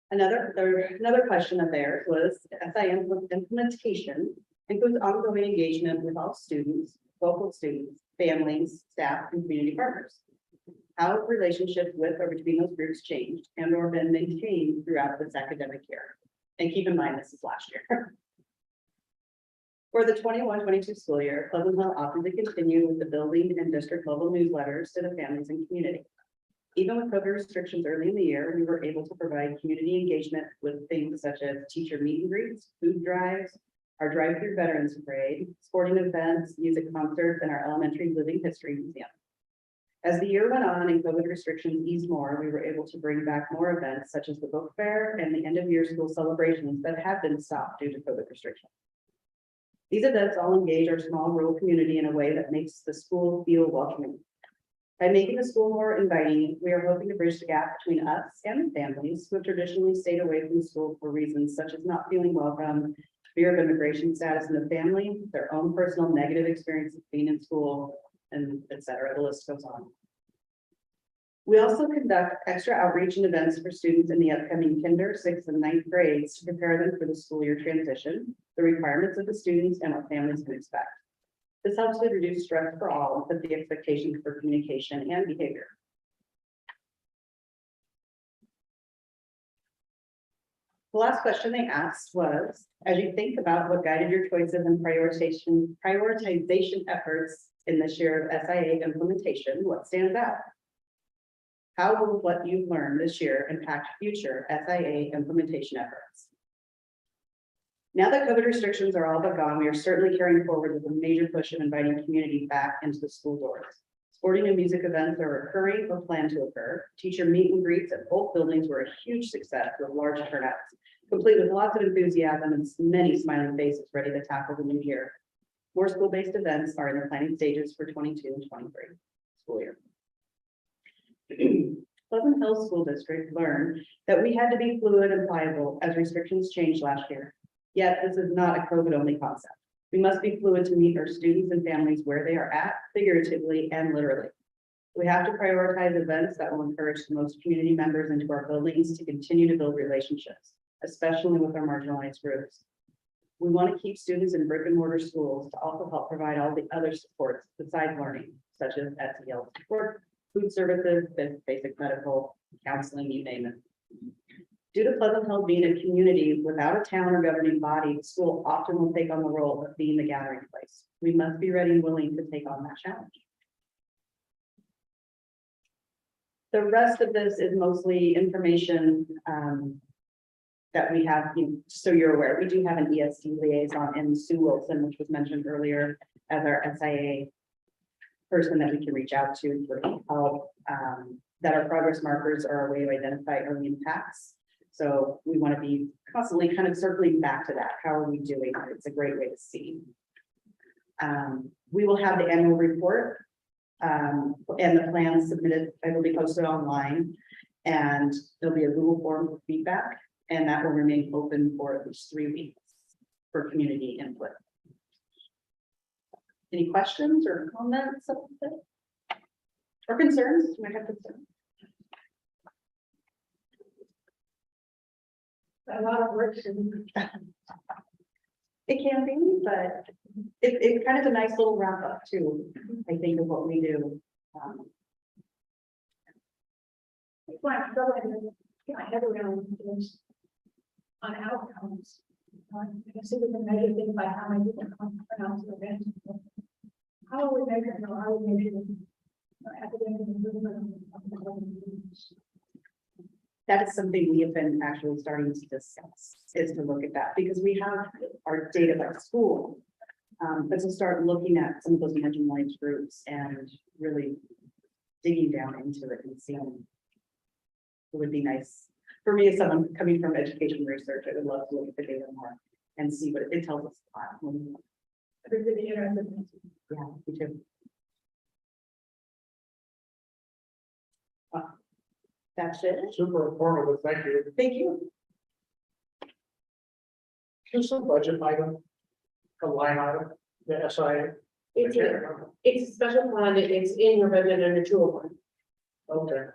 Another question of theirs was SIA implementation Includes ongoing engagement with all students, local students, families, staff, and community partners. How have relationships with or between those groups changed and or been maintained throughout this academic year? And keep in mind, this is last year. For the 21-22 school year, Pleasant Hill opted to continue with the building and district level newsletters to the families and community. Even with COVID restrictions early in the year, we were able to provide community engagement with things such as teacher meet and greets, food drives, our drive-through veterans parade, sporting events, music concerts, and our elementary living history museum. As the year went on and COVID restrictions eased more, we were able to bring back more events such as the book fair and the end of year school celebrations that had been stopped due to COVID restrictions. These events all engage our small rural community in a way that makes the school feel welcoming. By making the school more inviting, we are hoping to bridge the gap between us and the families who have traditionally stayed away from school for reasons such as not feeling welcome, fear of immigration status in the family, their own personal negative experiences being in school, and etc. The list goes on. We also conduct extra outreach and events for students in the upcoming kinder, 6th, and 9th grades to prepare them for the school year transition, the requirements of the students, and what families can expect. This helps to reduce stress for all and set the expectations for communication and behavior. The last question they asked was, as you think about what guided your choices and prioritization efforts in this year of SIA implementation, what stands out? How will what you've learned this year impact future SIA implementation efforts? Now that COVID restrictions are all but gone, we are certainly carrying forward with a major push of inviting community back into the school doors. Sporting and music events are occurring or planned to occur. Teacher meet and greets at both buildings were a huge success with large turnouts, complete with lots of enthusiasm and many smiling faces ready to tackle the new year. More school-based events are in the planning stages for 22 and 23 school year. Pleasant Hill School District learned that we had to be fluid and pliable as restrictions changed last year. Yet this is not a COVID-only concept. We must be fluid to meet our students and families where they are at, figuratively and literally. We have to prioritize events that will encourage the most community members into our buildings to continue to build relationships, especially with our marginalized groups. We want to keep students in brick and mortar schools to also help provide all the other supports besides learning, such as SEL support, food services, basic medical, counseling, you name it. Due to Pleasant Hill being a community without a town or governing body, the school often will take on the role of being the gathering place. We must be ready and willing to take on that challenge. The rest of this is mostly information that we have, so you're aware, we do have an ESD liaison in Sue Wilson, which was mentioned earlier as our SIA person that we can reach out to for help, that our progress markers are a way to identify early impacts. So we want to be constantly kind of circling back to that. How are we doing? It's a great way to see. We will have the annual report and the plans submitted. It will be posted online, and there'll be a Google form for feedback, and that will remain open for at least 3 weeks for community input. Any questions or comments or concerns? You might have concerns. A lot of work. It can be, but it's kind of a nice little wrap up too, I think, of what we do. When I go and get my head around this on outcomes. I can see we can measure things by how many people pronounce the event. How are we measuring, or are we measuring academic improvement of the whole students? That is something we have been actually starting to discuss, is to look at that, because we have our data by school. But to start looking at some of those marginalized groups and really digging down into it and seeing. It would be nice for me as someone coming from education research. I would love to look at the data more and see what it tells us a lot. Everybody interested in this? Yeah, me too. That's it. Super informative, thank you. Thank you. Just a budget item, a line item, the SIA. It's a special fund, it's in your budget under 201. Okay.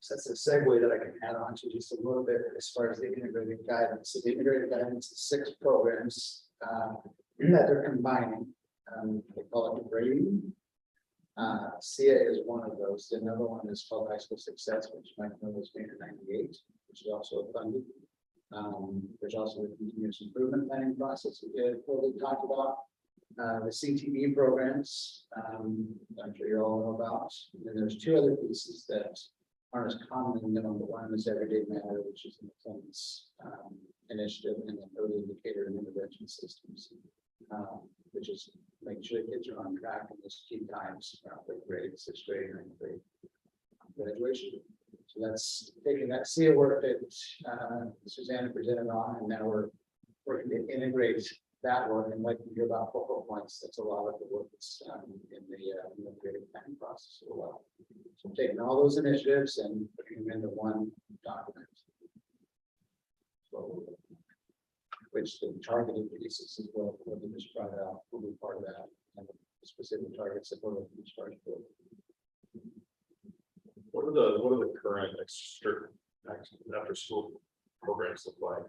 So that's a segue that I can add on to just a little bit as far as the integrated guidance. So the integrated guidance is 6 programs that they're combining. They call it grading. SIA is one of those. Another one is called High School Success, which Mike know was made in '98, which is also funded. There's also the continuous improvement planning process we talked about. The CTV programs, I'm sure you all know about. And then there's 2 other pieces that aren't as commonly known, but one is Everyday Matter, which is an attendance initiative, and then early indicator and intervention systems, which is making sure kids are on track in this key times, fifth grade, 6th grade, 9th grade graduation. So that's taking that SIA work that Susanna presented on, and now we're working to integrate that work, and like you hear about focal points, that's a lot of the work that's in the creative planning process as well. So taking all those initiatives and putting them into one document. So, which the targeted pieces as well, what we just brought out, will be part of that, and the specific targets that we're looking to charge for. What are the current after school programs look like?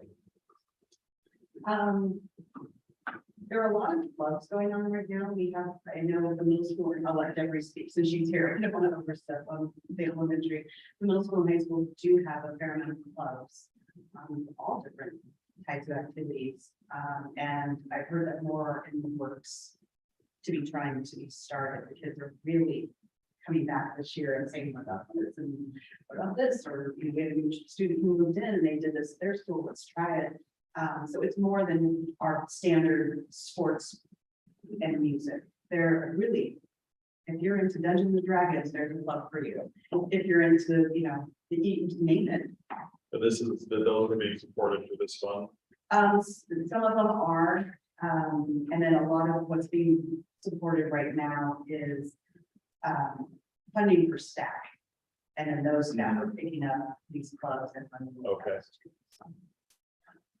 There are a lot of clubs going on right now. We have, I know the middle school, and I'll let Deborah speak, so she's here. I don't want to overstep on the elementary. The middle school and high school do have a fair amount of clubs, all different types of activities. And I've heard that more in the works to be trying to be started, because they're really coming back this year and saying, what about this, and what about this, or we had a new student who moved in and they did this at their school, let's try it. So it's more than our standard sports and music. They're really, if you're into Dungeons and Dragons, there's a club for you. If you're into, you name it. But those are being supported through this fund. Some of them are, and then a lot of what's being supported right now is funding for staff. And then those staff are picking up these clubs and funding. Okay.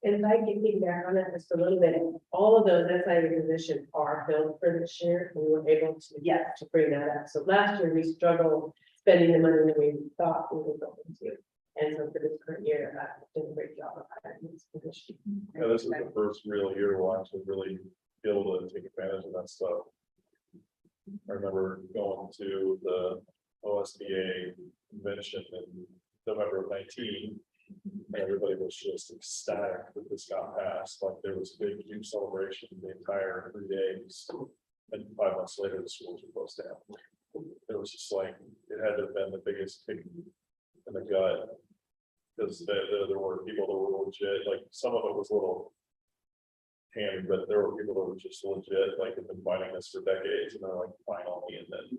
And if I can piggyback on that just a little bit, all of those SIA positions are filled for this year. We were able to bring that up. So last year we struggled spending the money that we thought we were going to. And so for this current year, did a great job of hiring this position. Yeah, this is the first real year we'll actually really be able to take advantage of that stuff. I remember going to the OSBA convention in November of 19. And everybody was just ecstatic that this got passed. Like there was a big, huge celebration the entire 3 days. And 5 months later, the schools were closed down. It was just like, it had to have been the biggest kick in the gut. Because there were people that were legit, like some of it was a little hammy, but there were people that were just legit, like have been fighting this for decades, and they're like finally, and then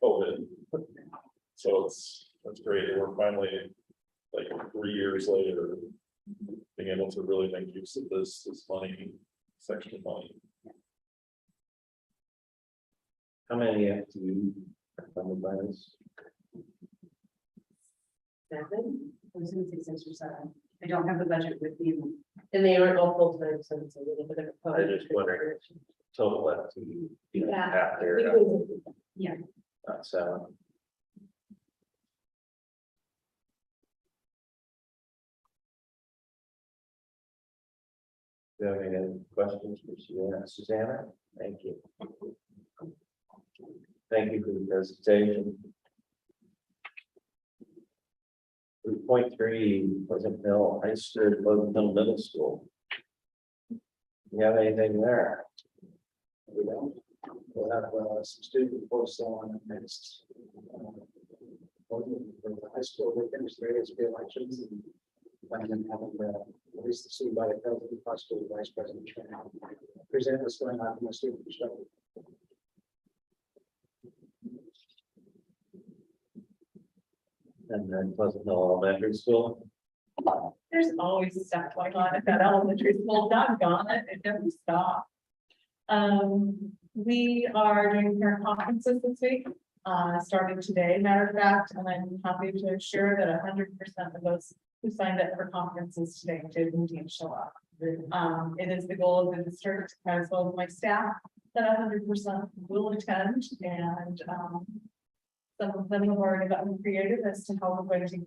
COVID. So that's great. They were finally, like 3 years later, being able to really make use of this money, section of money. How many FTE are funded by this? 7, I was gonna say 6 or 7. I don't have the budget with me. And they aren't all full time, so it's a little bit of a. I just wondering. Total FTE. Yeah. After, Yeah. not 7. Do you have any questions for Susanna? Susanna, thank you. Thank you for the presentation. 3.3 Pleasant Hill High School, Pleasant Hill Middle School. You have anything there? We don't. We'll have some student reports on the next. For the high school, we finished the ASB elections and plan on having at least the student body president, possibly the vice president, present what's going on from a student perspective. And then Pleasant Hill Elementary School. There's always stuff going on at that elementary school, doggone it, it never stops. We are doing parent conferences this week, starting today, matter of fact, and I'm happy to share that 100% of those who signed up for conferences today did indeed show up. It is the goal of the district, as well as my staff, that 100% will attend, and some of them have already gotten creative as to how we're going to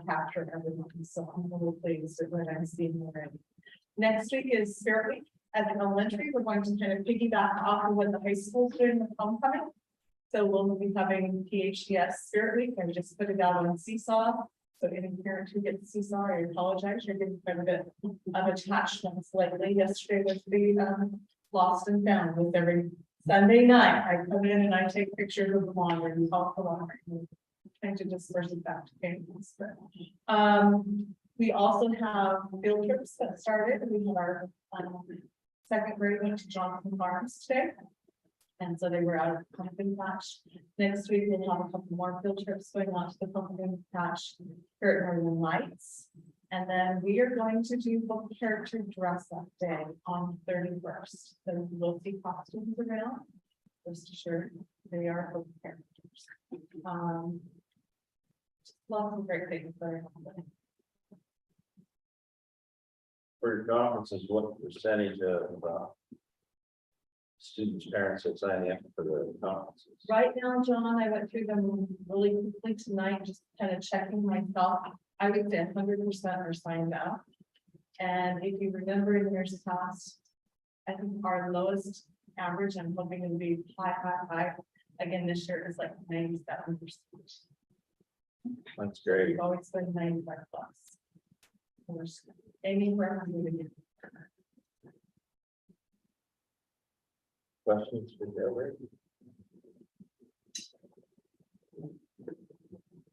capture everyone, so I'm really pleased with what I'm seeing already. Next week is Spirit Week at the elementary. We're going to kind of piggyback off of what the high school is doing with homecoming. So we'll be having PHDS Spirit Week, and just put it out on Seesaw. So any parent who gets Seesaw, I apologize, you're getting quite a bit of attachments lately. Yesterday was the lost and found with every Sunday night. I come in and I take pictures of the laundry and talk the laundry. Trying to disperse it back to families. But, we also have field trips that started. We have our second grade went to Johnson Farms today. And so they were out of pumpkin patch. Next week, we'll have a couple more field trips going on to the pumpkin patch here at Northern Lights. And then we are going to do book character dress up day on 31st. So we'll see costumes around. Rest assured, they are book characters. Lots of great things that are happening. For your conferences, what percentage of students, parents are signing up for the conferences? Right now, John, I went through them really quickly tonight, just kind of checking myself. I would say 100% are signed up. And if you remember in years past, I think our lowest average, I'm hoping it'll be high. Again, this year is like 97%. That's great. We've always been 95 plus. We're aiming for 100 again. Questions for Delaware?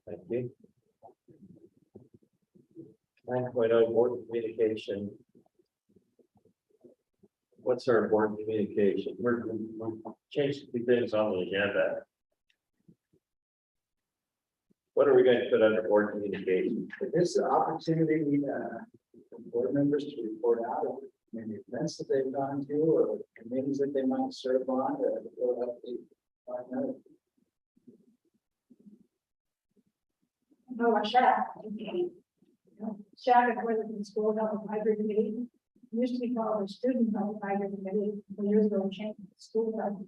Thank you. 9.0 board communication. What's our board communication? We're changing two things on the agenda. What are we going to put under board communication? This is an opportunity, for board members to report out of maybe events that they've gone to or committees that they might serve on to build up the. No, I shall. Shaq, whether it's school health advisory committee, used to be called the student health advisory committee, but years ago it changed to school health.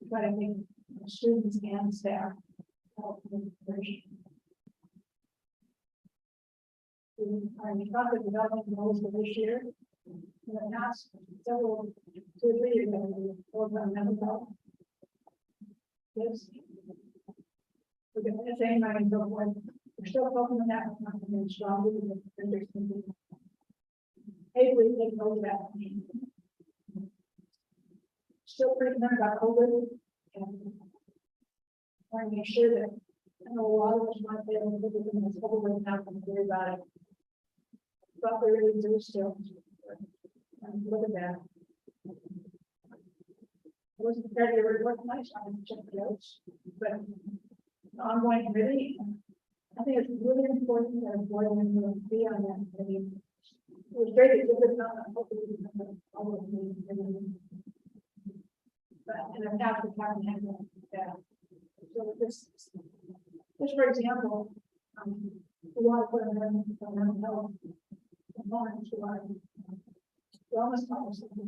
But I think students and staff. I thought the development goals for this year. In the past, several, 2 or 3 years ago, we worked on mental health. Yes. We're going to say, I'm so forth. We're still focusing on that, and strongly with the districts. Hopefully, they know that. Still pretty concerned about COVID. And trying to make sure that, I know a lot of us might be able to look at this COVID now and worry about it. But we really do still. And look at that. I wasn't prepared to report much, I didn't check the notes, but the ongoing committee, I think it's really important that a board member be on that committee. It was great that you did not, hopefully, all of them. But in the past, we haven't had that. So this, for example, we want to put in mental health component to our wellness policy. And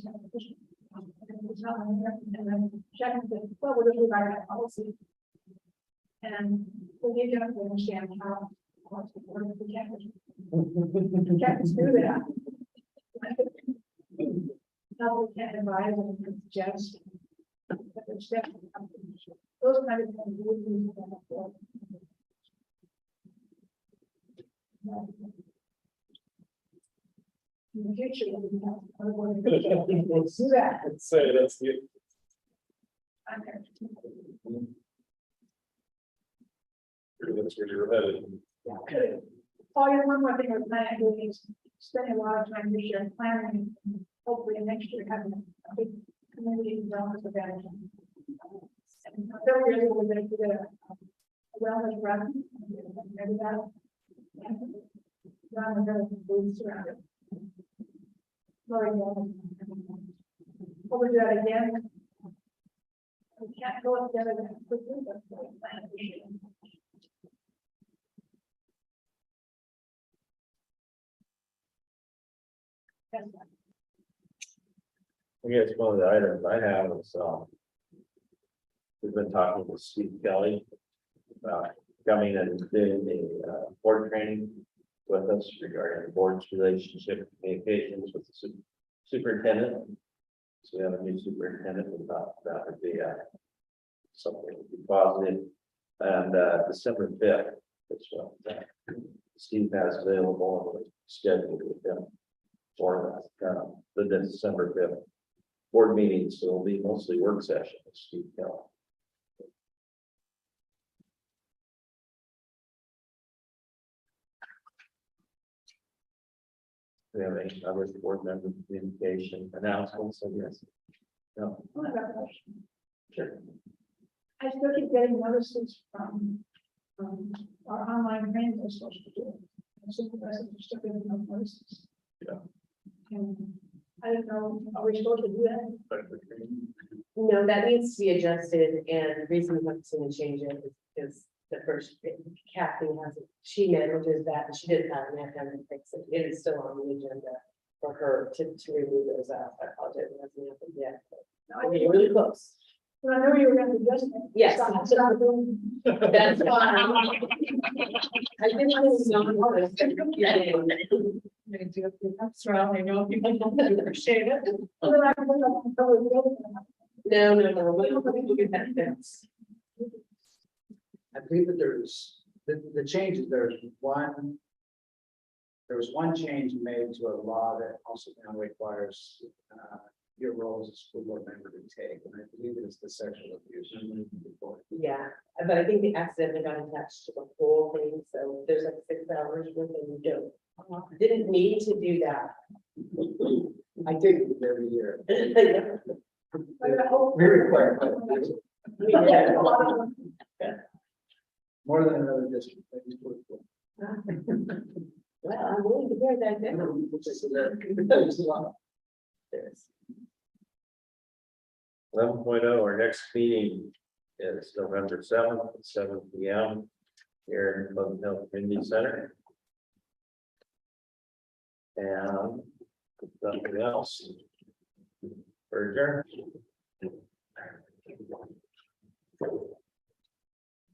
then checking the, well, we're just rewriting that policy. And we need to understand how we can't do that. How we can advise and suggest. Those kind of things. We need to have. In the future, we have to do that. Let's say that's the. That's where you're headed. Oh, yeah, one more thing we're planning to do is spending a lot of time this year planning, hopefully next year having a big community wellness event. Several years ago, we're going to do a wellness run. Maybe that. Run the booths around it. Sorry, we'll do that again. We can't go together that quickly, but we'll plan this year. I guess one of the items I have is, we've been talking with Steve Kelly coming and doing the board training with us regarding the board's relationship communications with the superintendent. So we have a new superintendent, and that would be something to be positive. And December 5th, that's what Steve has available and we're scheduled with them for the December 5th board meetings. So it'll be mostly work session with Steve Kelly. Do we have any other board member communication announcements, I guess? No, I have a question. sure. I still keep getting notices from, our online training they're supposed to do. And supervisors are still getting those notices. Yeah. And I don't know, are we supposed to do that? No, that needs to be adjusted, and the reason we haven't seen a change in it is the first, Kathy has, she manages that, and she didn't have an academic fix it. It is still on the agenda for her to remove those out. I apologize, it hasn't happened yet. No, But we're really close. Well, I know you were going to adjust it. Yes. Stop doing- That's fine. I didn't know. That's right, I know people appreciate it. Well, then I can put it on the cover. No, we'll get that fixed. I believe that there's, the changes, there was one change made to a law that also now requires your role as a school board member to take, and I believe it's the sexual abuse. Yeah, but I think the accident got attached to the whole thing, so there's like 6 hours worth and you didn't need to do that. I take it every year. We require We did. more than another district. I just work for. Well, I'm willing to bear that down. There's a lot. 11.0, our next meeting is November 7th at 7 p.m. here in Pleasant Hill Community Center. And nothing else. For adjourned.